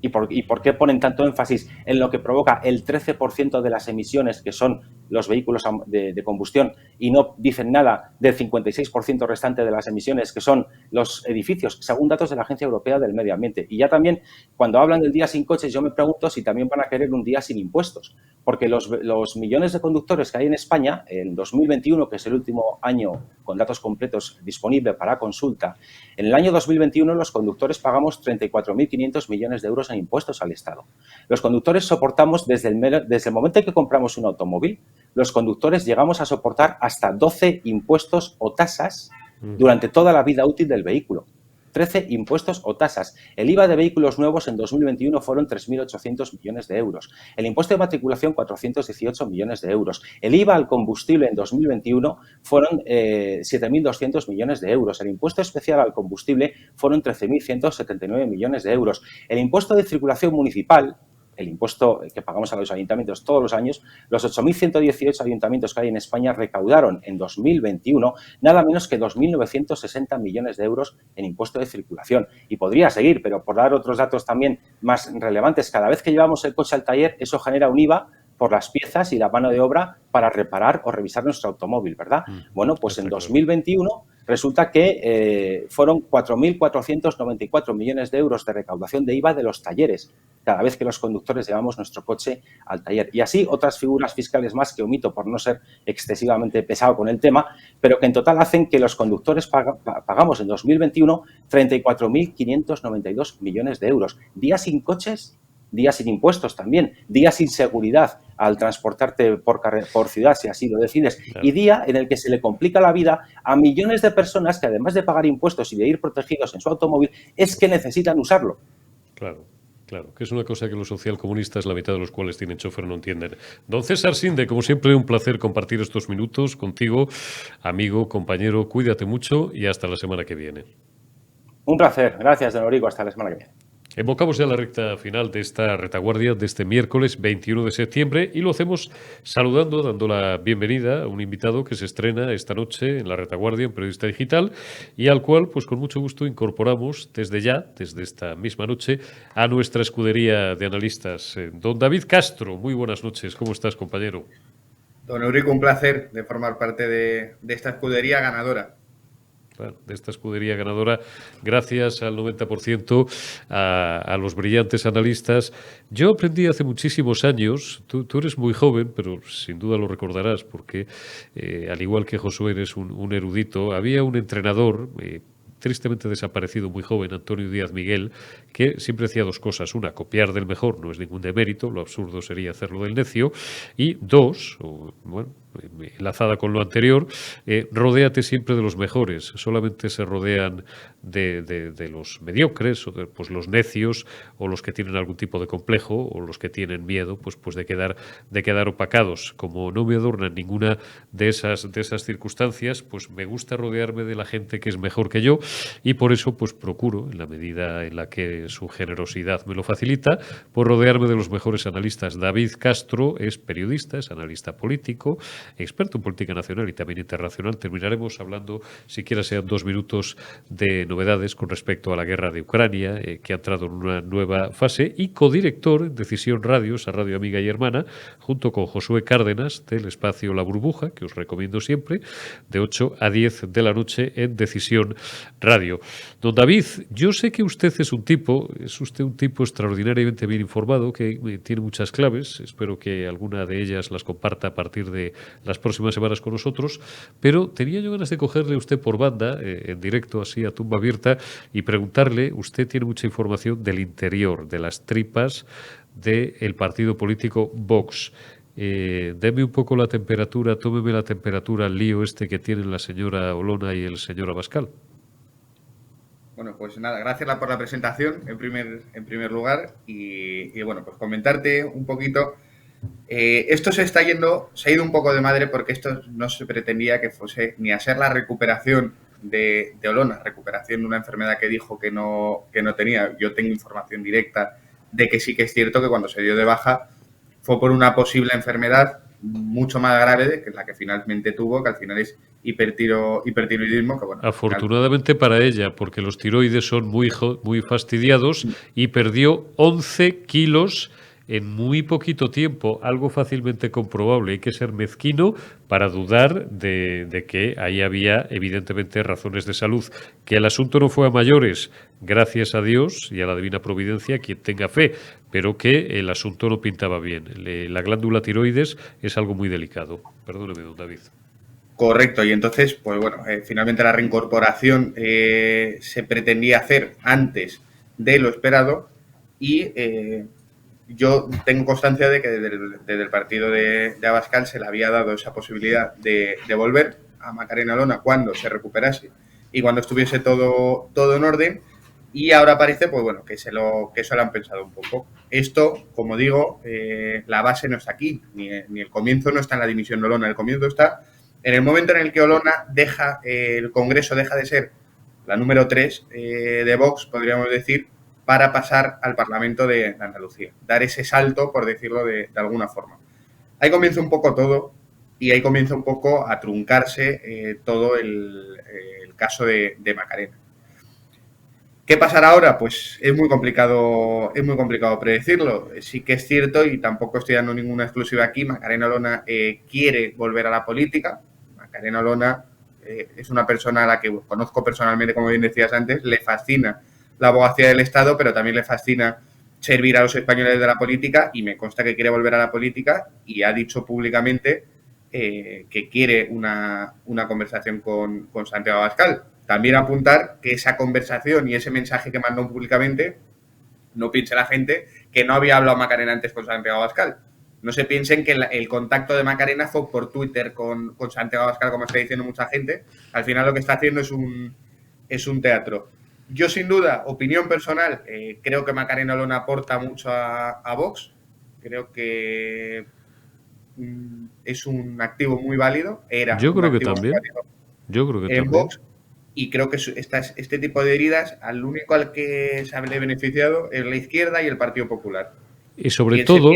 ¿Y por qué ponen tanto énfasis en lo que provoca el 13% de las emisiones, que son los vehículos de combustión, y no dicen nada del 56% restante de las emisiones, que son los edificios, según datos de la Agencia Europea del Medio Ambiente? Y ya también, cuando hablan del día sin coches, yo me pregunto si también van a querer un día sin impuestos, porque los millones de conductores que hay en España, en 2021, que es el último año con datos completos disponible para consulta, en el año 2021 los conductores pagamos 34.500 millones de euros en impuestos al Estado. Los conductores soportamos, desde el momento en que compramos un automóvil, los conductores llegamos a soportar hasta 12 impuestos o tasas durante toda la vida útil del vehículo. 13 impuestos o tasas. El IVA de vehículos nuevos en 2021 fueron 3.800 millones de euros. El impuesto de matriculación, 418 millones de euros. El IVA al combustible en 2021 fueron 7.200 millones de euros. El impuesto especial al combustible fueron 13.179 millones de euros. El impuesto de circulación municipal, el impuesto que pagamos a los ayuntamientos todos los años, los 8.118 ayuntamientos que hay en España recaudaron en 2021 nada menos que 2.960 millones de euros en impuesto de circulación. Y podría seguir, pero por dar otros datos también más relevantes, cada vez que llevamos el coche al taller, eso genera un IVA por las piezas y la mano de obra para reparar o revisar nuestro automóvil, ¿verdad? Bueno, pues en 2021 resulta que fueron 4.494 millones de euros de recaudación de IVA de los talleres, cada vez que los conductores llevamos nuestro coche al taller. Y así otras figuras fiscales más que omito por no ser excesivamente pesado con el tema, pero que en total hacen que los conductores pagamos en 2021 34.592 millones de euros. Días sin coches día sin impuestos también, día sin seguridad al transportarte por ciudad, si así lo decides, claro. Y día en el que se le complica la vida a millones de personas que, además de pagar impuestos y de ir protegidos en su automóvil, es que necesitan usarlo. Claro. Claro, que es una cosa que los socialcomunistas, la mitad de los cuales tienen chofer, no entienden. Don César Sinde, como siempre, un placer compartir estos minutos contigo, amigo, compañero. Cuídate mucho y hasta la semana que viene. Un placer. Gracias, don Eurico. Hasta la semana que viene. Evocamos ya la recta final de esta retaguardia de este miércoles 21 de septiembre y lo hacemos saludando, dando la bienvenida a un invitado que se estrena esta noche en la retaguardia en Periodista Digital y al cual, pues con mucho gusto, incorporamos desde ya, desde esta misma noche, a nuestra escudería de analistas. Don David Castro, muy buenas noches. ¿Cómo estás, compañero? Don Eurico, un placer de formar parte de esta escudería ganadora. De esta escudería ganadora, gracias al 90% a los brillantes analistas. Yo aprendí hace muchísimos años, tú eres muy joven, pero sin duda lo recordarás, porque al igual que Josué eres un erudito, había un entrenador tristemente desaparecido muy joven, Antonio Díaz Miguel, que siempre hacía dos cosas. Una, copiar del mejor, no es ningún demérito, lo absurdo sería hacerlo del necio. Y dos, bueno, enlazada con lo anterior, rodéate siempre de los mejores. Solamente se rodean de los mediocres, o de pues los necios, o los que tienen algún tipo de complejo, o los que tienen miedo pues de quedar opacados. Como no me adornan ninguna de esas circunstancias, pues me gusta rodearme de la gente que es mejor que yo, y por eso pues procuro, en la medida en la que su generosidad me lo facilita, por rodearme de los mejores analistas. David Castro es periodista, es analista político, experto en política nacional y también internacional. Terminaremos hablando, siquiera sean 2 minutos, de novedades con respecto a la guerra de Ucrania, que ha entrado en una nueva fase, y codirector en Decisión Radio, esa radio amiga y hermana, junto con Josué Cárdenas, del espacio La Burbuja, que os recomiendo siempre, de 8 a 10 de la noche en Decisión Radio. Don David, yo sé que usted es usted un tipo extraordinariamente bien informado, que tiene muchas claves, espero que alguna de ellas las comparta a partir de las próximas semanas con nosotros, pero tenía yo ganas de cogerle a usted por banda, en directo, así a tumba abierta, y preguntarle, usted tiene mucha información del interior, de las tripas del partido político Vox. Deme un poco la temperatura, tómeme la temperatura al lío este que tienen la señora Olona y el señor Abascal. Bueno, pues nada, gracias por la presentación en primer lugar y bueno, pues comentarte un poquito. Esto se ha ido un poco de madre porque esto no se pretendía que fuese ni a ser la recuperación de Olona, recuperación de una enfermedad que dijo que no tenía. Yo tengo información directa de que sí que es cierto que cuando se dio de baja fue por una posible enfermedad mucho más grave que la que finalmente tuvo, que al final es hipertiroidismo. Que, bueno, afortunadamente para ella, porque los tiroides son muy fastidiados, y perdió 11 kilos en muy poquito tiempo, algo fácilmente comprobable. Hay que ser mezquino para dudar de que ahí había evidentemente razones de salud. Que el asunto no fue a mayores, gracias a Dios y a la divina providencia, quien tenga fe, pero que el asunto no pintaba bien. La glándula tiroides es algo muy delicado. Perdóneme, don David. Correcto, y entonces, pues bueno, finalmente la reincorporación se pretendía hacer antes de lo esperado y yo tengo constancia de que desde el partido de Abascal se le había dado esa posibilidad de volver a Macarena Olona cuando se recuperase y cuando estuviese todo en orden, y ahora parece pues bueno que eso lo han pensado un poco. Esto, como digo, la base no está aquí, ni el comienzo no está en la dimisión de Olona, el comienzo está en el momento en el que Olona el Congreso deja de ser la número 3 de Vox, podríamos decir, para pasar al Parlamento de Andalucía, dar ese salto, por decirlo de alguna forma. Ahí comienza un poco todo y ahí comienza un poco a truncarse todo el caso de Macarena. ¿Qué pasará ahora? Pues es muy complicado predecirlo. Sí que es cierto, y tampoco estoy dando ninguna exclusiva aquí, Macarena Olona quiere volver a la política. Macarena Olona es una persona a la que conozco personalmente, como bien decías antes, le fascina la abogacía del Estado, pero también le fascina servir a los españoles de la política, y me consta que quiere volver a la política y ha dicho públicamente que quiere una conversación con Santiago Abascal. También apuntar que esa conversación y ese mensaje que mandó públicamente, no piense la gente que no había hablado Macarena antes con Santiago Abascal. No se piensen que el contacto de Macarena fue por Twitter con Santiago Abascal, como está diciendo mucha gente. Al final lo que está haciendo es un teatro. Yo, sin duda, opinión personal, creo que Macarena Olona aporta mucho a Vox. Creo que es un activo muy válido. Yo creo que también. Yo creo que en también. Vox. Y creo que este tipo de heridas, al único al que se ha beneficiado es la izquierda y el Partido Popular. Y sobre todo...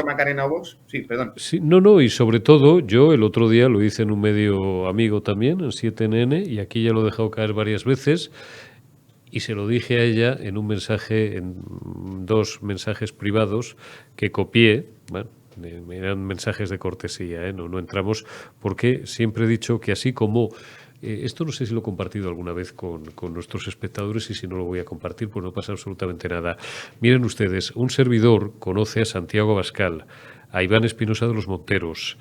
Macarena Vox? Sí, perdón. Sí, no, y sobre todo, yo el otro día lo hice en un medio amigo también, en 7NN, y aquí ya lo he dejado caer varias veces, y se lo dije a ella en un mensaje, en 2 mensajes privados que copié, bueno, eran mensajes de cortesía, no entramos, porque siempre he dicho que así como... esto no sé si lo he compartido alguna vez con nuestros espectadores, y si no lo voy a compartir, pues no pasa absolutamente nada. Miren ustedes, un servidor conoce a Santiago Abascal, a Iván Espinosa de los Monteros,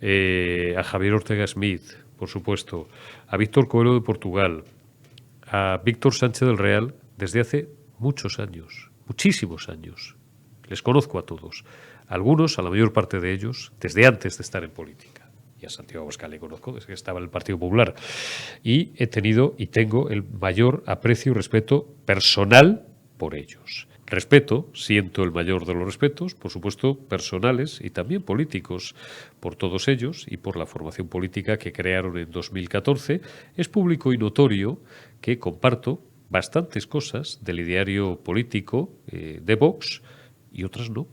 a Javier Ortega Smith, por supuesto, a Víctor Coelho de Portugal, a Víctor Sánchez del Real desde hace muchos años, muchísimos años. Les conozco a todos. Algunos, a la mayor parte de ellos, desde antes de estar en política. Y a Santiago Abascal le conozco desde que estaba en el Partido Popular. Y he tenido y tengo el mayor aprecio y respeto personal por ellos. Respeto, siento el mayor de los respetos, por supuesto, personales y también políticos, por todos ellos y por la formación política que crearon en 2014. Es público y notorio que comparto bastantes cosas del ideario político de Vox y otras no.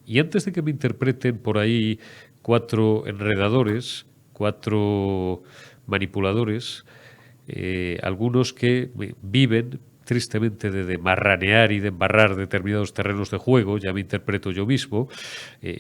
Y antes de que me interpreten por ahí 4 enredadores, 4 manipuladores, algunos que viven tristemente de marranear y de embarrar determinados terrenos de juego, ya me interpreto yo mismo,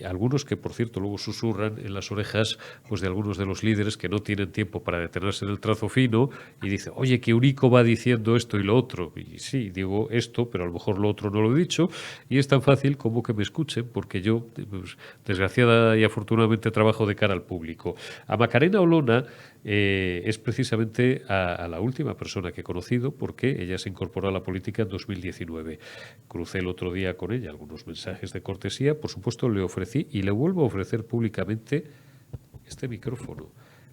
algunos que, por cierto, luego susurran en las orejas pues de algunos de los líderes que no tienen tiempo para detenerse en el trazo fino y dicen, oye, que Eurico va diciendo esto y lo otro. Y sí, digo esto, pero a lo mejor lo otro no lo he dicho, y es tan fácil como que me escuchen, porque yo, pues, desgraciada y afortunadamente, trabajo de cara al público. A Macarena Olona es precisamente a la última persona que he conocido, porque ella se incorporó a la política en 2019. Crucé el otro día con ella algunos mensajes de cortesía. Por supuesto, le ofrecí y le vuelvo a ofrecer públicamente este micrófono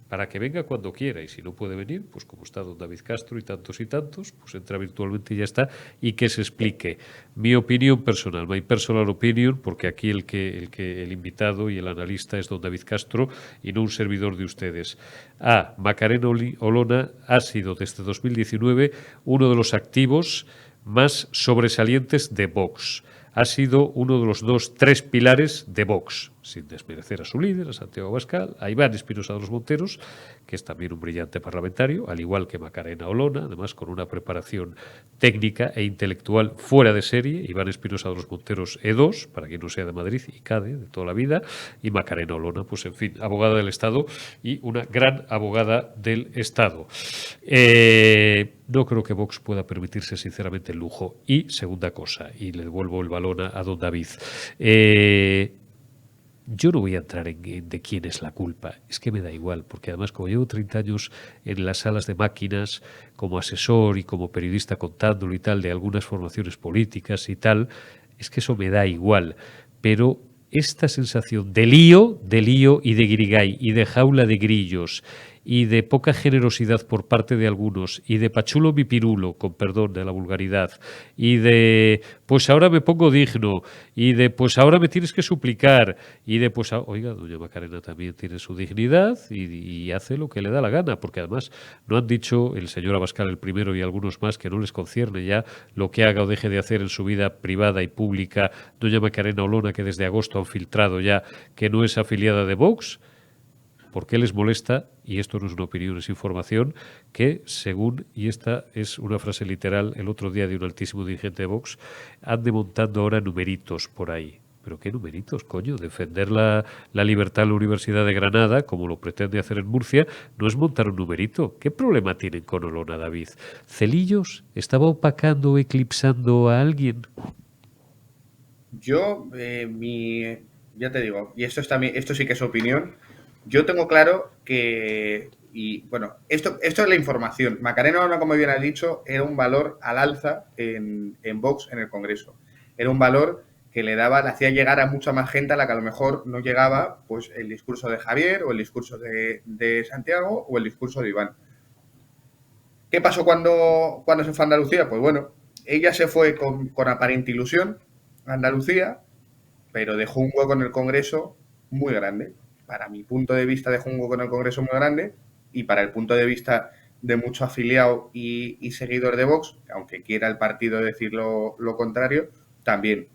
para que venga cuando quiera, y si no puede venir, pues como está don David Castro y tantos, pues entra virtualmente y ya está, y que se explique. Mi opinión personal, my personal opinion, porque aquí el invitado y el analista es don David Castro y no un servidor de ustedes. Macarena Olona ha sido desde 2019 uno de los activos más sobresalientes de Vox. Ha sido uno de los 2-3 pilares de Vox, sin desmerecer a su líder, a Santiago Abascal, a Iván Espinosa de los Monteros, que es también un brillante parlamentario, al igual que Macarena Olona, además con una preparación técnica e intelectual fuera de serie. Iván Espinosa de los Monteros, E2, para quien no sea de Madrid, y CADE de toda la vida, y Macarena Olona, pues en fin, abogada del Estado y una gran abogada del Estado. No creo que Vox pueda permitirse sinceramente el lujo. Y segunda cosa, y le devuelvo el balón a don David, yo no voy a entrar en de quién es la culpa, es que me da igual, porque además como llevo 30 años en las salas de máquinas como asesor y como periodista contándolo y tal de algunas formaciones políticas y tal, es que eso me da igual, pero esta sensación de lío y de guirigay y de jaula de grillos y de poca generosidad por parte de algunos y de pachulo mi pirulo, con perdón de la vulgaridad, y de pues ahora me pongo digno, y de pues ahora me tienes que suplicar, y de pues oiga, doña Macarena también tiene su dignidad y hace lo que le da la gana, porque además no han dicho el señor Abascal el primero y algunos más que no les concierne ya lo que haga o deje de hacer en su vida privada y pública doña Macarena Olona, que desde agosto han filtrado ya que no es afiliada de Vox. ¿Por qué les molesta? Y esto no es una opinión, es información, que según, y esta es una frase literal el otro día de un altísimo dirigente de Vox, ande montando ahora numeritos por ahí. ¿Pero qué numeritos, coño? Defender la libertad en la Universidad de Granada, como lo pretende hacer en Murcia, no es montar un numerito. ¿Qué problema tienen con Olona, David? ¿Celillos estaba opacando o eclipsando a alguien? Yo, ya te digo, y esto sí que es opinión. Yo tengo claro que, y bueno, esto es la información. Macarena Olona, como bien has dicho, era un valor al alza en Vox en el Congreso. era un valor que le hacía llegar a mucha más gente a la que a lo mejor no llegaba pues el discurso de Javier o el discurso de Santiago o el discurso de Iván. ¿Qué pasó cuando se fue a Andalucía? Pues bueno, ella se fue con aparente ilusión a Andalucía, pero dejó un hueco en el Congreso muy grande. Para mi punto de vista dejó un hueco en el Congreso muy grande y para el punto de vista de mucho afiliado y seguidor de Vox, aunque quiera el partido decir lo contrario, también.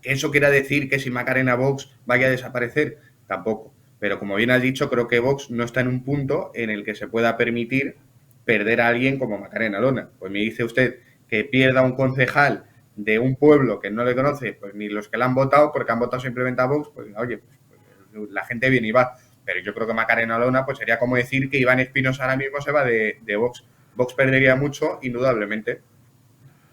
¿Eso quiere decir que si Macarena Vox vaya a desaparecer? Tampoco. Pero como bien has dicho, creo que Vox no está en un punto en el que se pueda permitir perder a alguien como Macarena Olona. Pues me dice usted que pierda un concejal de un pueblo que no le conoce, pues ni los que la han votado, porque han votado simplemente a Vox, pues oye, pues la gente viene y va. Pero yo creo que Macarena Olona pues sería como decir que Iván Espinosa ahora mismo se va de Vox. Vox perdería mucho, indudablemente.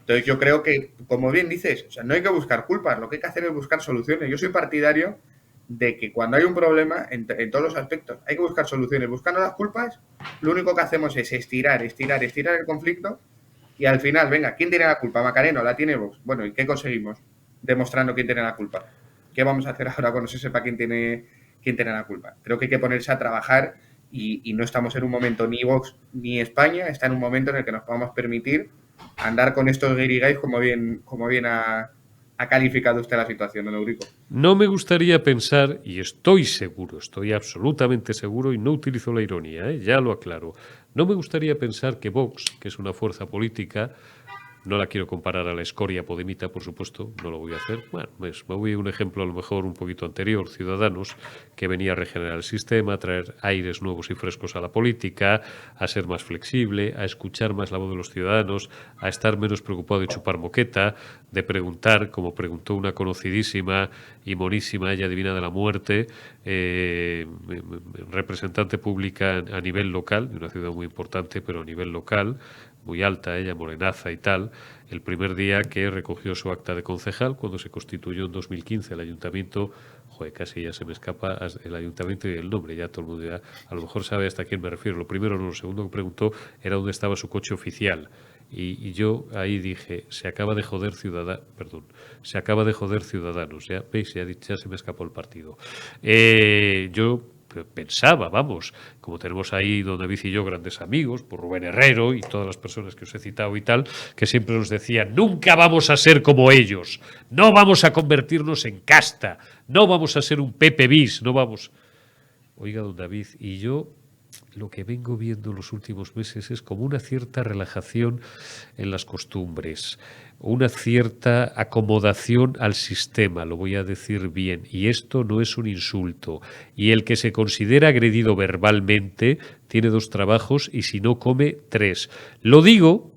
Entonces yo creo que, como bien dices, o sea, no hay que buscar culpas, lo que hay que hacer es buscar soluciones. Yo soy partidario de que cuando hay un problema, en todos los aspectos, hay que buscar soluciones. Buscando las culpas, lo único que hacemos es estirar el conflicto y al final, venga, ¿quién tiene la culpa? Macarena, ¿la tiene Vox? Bueno, ¿y qué conseguimos? Demostrando quién tiene la culpa. ¿Qué vamos a hacer ahora cuando se sepa quién tiene la culpa? Creo que hay que ponerse a trabajar y no estamos en un momento ni Vox ni España, está en un momento en el que nos podamos permitir andar con estos guirigais como bien ha calificado usted la situación, don Eurico. No me gustaría pensar, y estoy seguro, estoy absolutamente seguro, y no utilizo la ironía, ya lo aclaro, no me gustaría pensar que Vox, que es una fuerza política, no la quiero comparar a la escoria podemita, por supuesto, no lo voy a hacer. Bueno, me voy a un ejemplo a lo mejor un poquito anterior, Ciudadanos, que venía a regenerar el sistema, a traer aires nuevos y frescos a la política, a ser más flexible, a escuchar más la voz de los ciudadanos, a estar menos preocupado de chupar moqueta, de preguntar, como preguntó una conocidísima y monísima, ella divina de la muerte, representante pública a nivel local, de una ciudad muy importante, pero a nivel local, muy alta, ella morenaza y tal, el primer día que recogió su acta de concejal, cuando se constituyó en 2015 el ayuntamiento, joder, casi ya se me escapa el ayuntamiento y el nombre, ya todo el mundo ya a lo mejor sabe hasta quién me refiero. Lo primero, no, lo segundo que preguntó era dónde estaba su coche oficial. Y yo ahí dije, se acaba de joder Ciudadanos, ya veis, ya se me escapó el partido. Yo pensaba, vamos, como tenemos ahí don David y yo grandes amigos, por Rubén Herrero y todas las personas que os he citado y tal, que siempre nos decían, nunca vamos a ser como ellos, no vamos a convertirnos en casta, no vamos a ser un Pepe bis, no vamos... Oiga, don David, y yo lo que vengo viendo en los últimos meses es como una cierta relajación en las costumbres, una cierta acomodación al sistema, lo voy a decir bien, y esto no es un insulto. Y el que se considera agredido verbalmente tiene 2 trabajos y si no come 3. Lo digo,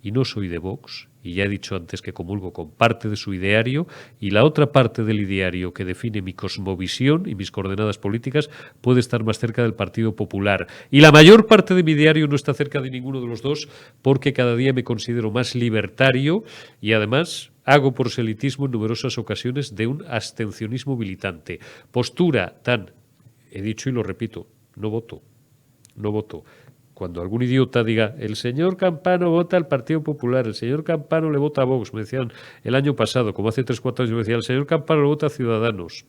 y no soy de Vox, y ya he dicho antes que comulgo con parte de su ideario, y la otra parte del ideario que define mi cosmovisión y mis coordenadas políticas puede estar más cerca del Partido Popular. Y la mayor parte de mi ideario no está cerca de ninguno de los dos, porque cada día me considero más libertario y además hago proselitismo en numerosas ocasiones de un abstencionismo militante. Postura tan, he dicho y lo repito, no voto. Cuando algún idiota diga, el señor Campano vota al Partido Popular, el señor Campano le vota a Vox, me decían el año pasado, como hace 3-4 años me decían, el señor Campano le vota a Ciudadanos.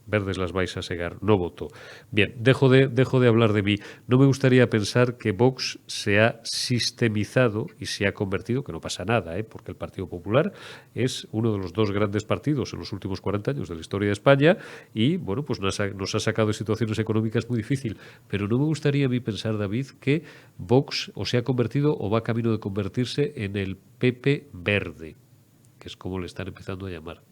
Verdes las vais a segar, no voto. Bien, dejo de hablar de mí. No me gustaría pensar que Vox se ha sistemizado y se ha convertido, que no pasa nada, porque el Partido Popular es uno de los 2 grandes partidos en los últimos 40 años de la historia de España y, bueno, pues nos ha sacado de situaciones económicas muy difíciles. Pero no me gustaría a mí pensar, David, que Vox o se ha convertido o va camino de convertirse en el PP verde, que es como le están empezando a llamar.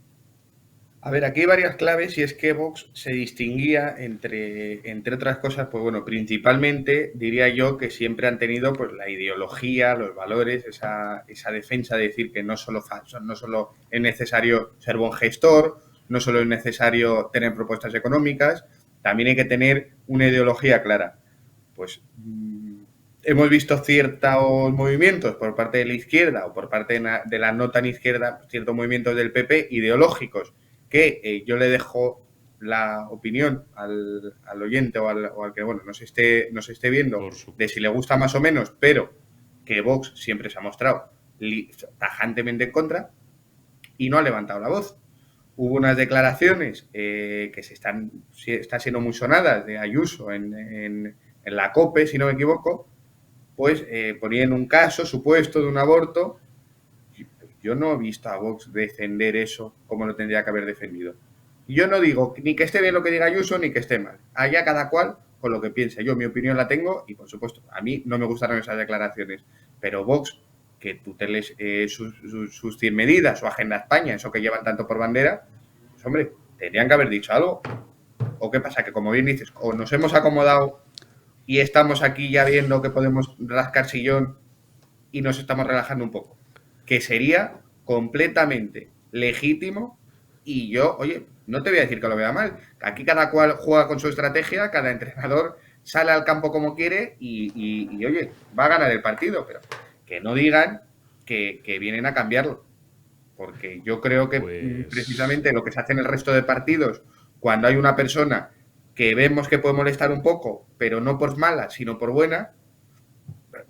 A ver, aquí hay varias claves y es que Vox se distinguía entre otras cosas, pues bueno, principalmente diría yo que siempre han tenido pues la ideología, los valores, esa defensa de decir que no solo es necesario ser buen gestor, no solo es necesario tener propuestas económicas, también hay que tener una ideología clara. Pues hemos visto ciertos movimientos por parte de la izquierda o por parte de la no tan izquierda, ciertos movimientos del PP ideológicos que yo le dejo la opinión al oyente o al que bueno nos esté viendo de si le gusta más o menos, pero que Vox siempre se ha mostrado tajantemente en contra. y no ha levantado la voz. Hubo unas declaraciones que están siendo muy sonadas de Ayuso en la COPE, si no me equivoco, pues ponían un caso supuesto de un aborto. Yo no he visto a Vox defender eso como lo tendría que haber defendido. Yo no digo ni que esté bien lo que diga Ayuso ni que esté mal. Allá cada cual con lo que piense. Yo mi opinión la tengo y, por supuesto, a mí no me gustaron esas declaraciones. Pero Vox, que tuteles sus 100 medidas, su Agenda España, eso que llevan tanto por bandera, pues hombre, tendrían que haber dicho algo. ¿O qué pasa? Que como bien dices, o nos hemos acomodado y estamos aquí ya viendo que podemos rascar sillón y nos estamos relajando un poco. Que sería completamente legítimo y yo, oye, no te voy a decir que lo vea mal. Aquí cada cual juega con su estrategia, cada entrenador sale al campo como quiere y oye, va a ganar el partido, pero que no digan que vienen a cambiarlo. Porque yo creo que precisamente lo que se hace en el resto de partidos, cuando hay una persona que vemos que puede molestar un poco, pero no por mala, sino por buena,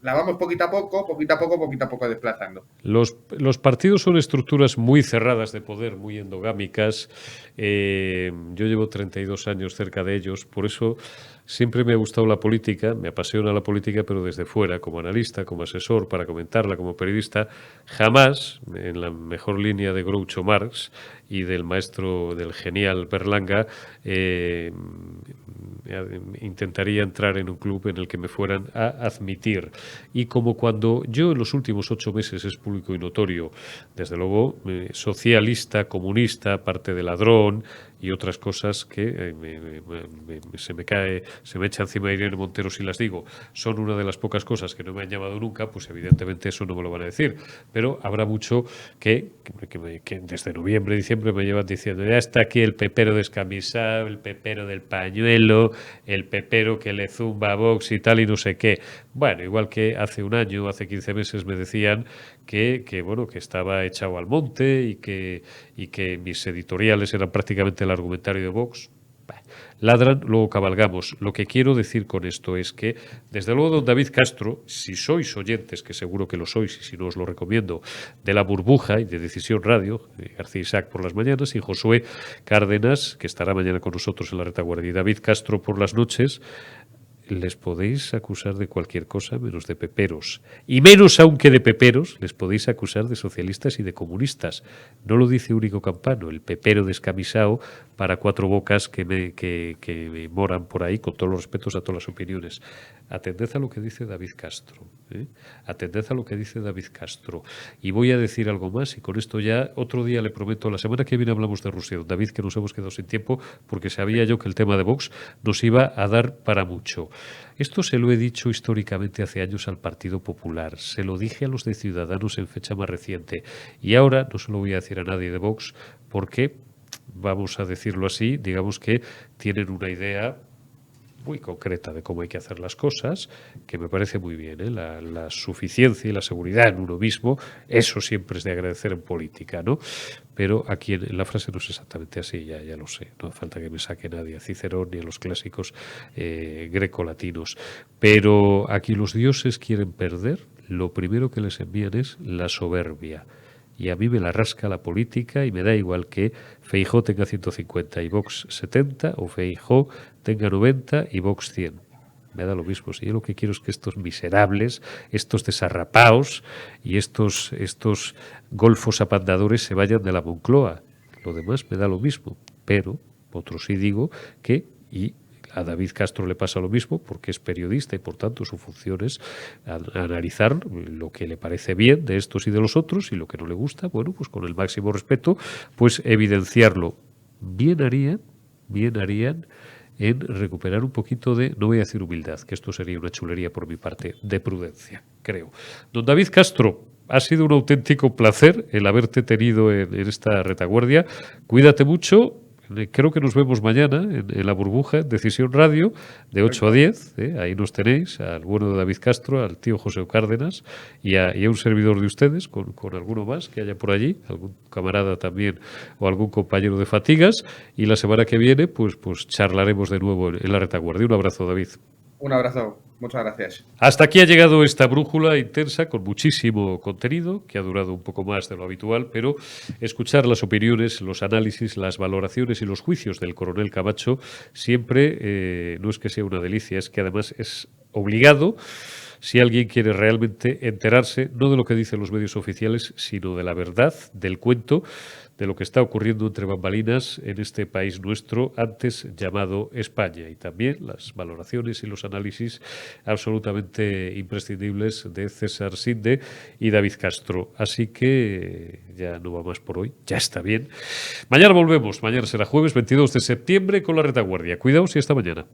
la vamos poquito a poco desplazando. Los partidos son estructuras muy cerradas de poder, muy endogámicas. Yo llevo 32 años cerca de ellos, por eso siempre me ha gustado la política, me apasiona la política, pero desde fuera, como analista, como asesor, para comentarla, como periodista, jamás, en la mejor línea de Groucho Marx y del maestro, del genial Berlanga, intentaría entrar en un club en el que me fueran a admitir. Y como cuando yo en los últimos 8 meses es público y notorio, desde luego, socialista, comunista, parte de ladrón y otras cosas que se me echa encima Irene Montero si las digo, son una de las pocas cosas que no me han llamado nunca, pues evidentemente eso no me lo van a decir. Pero habrá mucho que desde noviembre, diciembre me llevan diciendo, ya está aquí el pepero descamisado, el pepero del pañuelo, el pepero que le zumba a Vox y tal y no sé qué. Bueno, igual que hace un año, hace 15 meses me decían que estaba echado al monte y que mis editoriales eran prácticamente el argumentario de Vox. Ladran, luego cabalgamos. Lo que quiero decir con esto es que, desde luego, don David Castro, si sois oyentes, que seguro que lo sois y si no os lo recomiendo, de La Burbuja y de Decisión Radio, García Isaac por las mañanas y Josué Cárdenas, que estará mañana con nosotros en la retaguardia, y David Castro por las noches, les podéis acusar de cualquier cosa menos de peperos. Y menos aún que de peperos, les podéis acusar de socialistas y de comunistas. No lo dice Úrico Campano, el pepero descamisado para 4 bocas que me moran por ahí, con todos los respetos a todas las opiniones. Atended a lo que dice David Castro. Atended a lo que dice David Castro. Y voy a decir algo más, y con esto ya otro día le prometo, la semana que viene hablamos de Rusia, don David, que nos hemos quedado sin tiempo, porque sabía yo que el tema de Vox nos iba a dar para mucho. Esto se lo he dicho históricamente hace años al Partido Popular, se lo dije a los de Ciudadanos en fecha más reciente, y ahora no se lo voy a decir a nadie de Vox, porque, vamos a decirlo así, digamos que tienen una idea muy concreta de cómo hay que hacer las cosas, que me parece muy bien, ¿eh? La suficiencia y la seguridad en uno mismo, eso siempre es de agradecer en política, ¿no? Pero aquí en la frase no es exactamente así, ya lo sé, no hace falta que me saque nadie a Cicerón ni a los clásicos grecolatinos. Pero aquí los dioses quieren perder, lo primero que les envían es la soberbia. Y a mí me la rasca la política y me da igual que Feijóo tenga 150 y Vox 70 o Feijóo tenga 90 y Vox 100. Me da lo mismo. Si yo lo que quiero es que estos miserables, estos desarrapaos y estos golfos apandadores se vayan de la Moncloa. Lo demás me da lo mismo. Pero, otro sí digo que, y a David Castro le pasa lo mismo porque es periodista y por tanto su función es analizar lo que le parece bien de estos y de los otros y lo que no le gusta, bueno, pues con el máximo respeto, pues evidenciarlo. Bien harían en recuperar un poquito de, no voy a decir humildad, que esto sería una chulería por mi parte, de prudencia, creo. Don David Castro, ha sido un auténtico placer el haberte tenido en esta retaguardia. Cuídate mucho. Creo que nos vemos mañana en La Burbuja, Decisión Radio, de 8 a 10. Ahí nos tenéis, al bueno de David Castro, al tío José Cárdenas y a un servidor de ustedes, con alguno más que haya por allí, algún camarada también o algún compañero de fatigas. Y la semana que viene, pues charlaremos de nuevo en la retaguardia. Un abrazo, David. Un abrazo. Muchas gracias. Hasta aquí ha llegado esta brújula intensa con muchísimo contenido, que ha durado un poco más de lo habitual, pero escuchar las opiniones, los análisis, las valoraciones y los juicios del coronel Camacho siempre no es que sea una delicia, es que además es obligado si alguien quiere realmente enterarse, no de lo que dicen los medios oficiales, sino de la verdad, del cuento, de lo que está ocurriendo entre bambalinas en este país nuestro, antes llamado España. Y también las valoraciones y los análisis absolutamente imprescindibles de César Sinde y David Castro. Así que ya no va más por hoy, ya está bien. Mañana volvemos, mañana será jueves 22 de septiembre con La Retaguardia. Cuidaos y hasta mañana.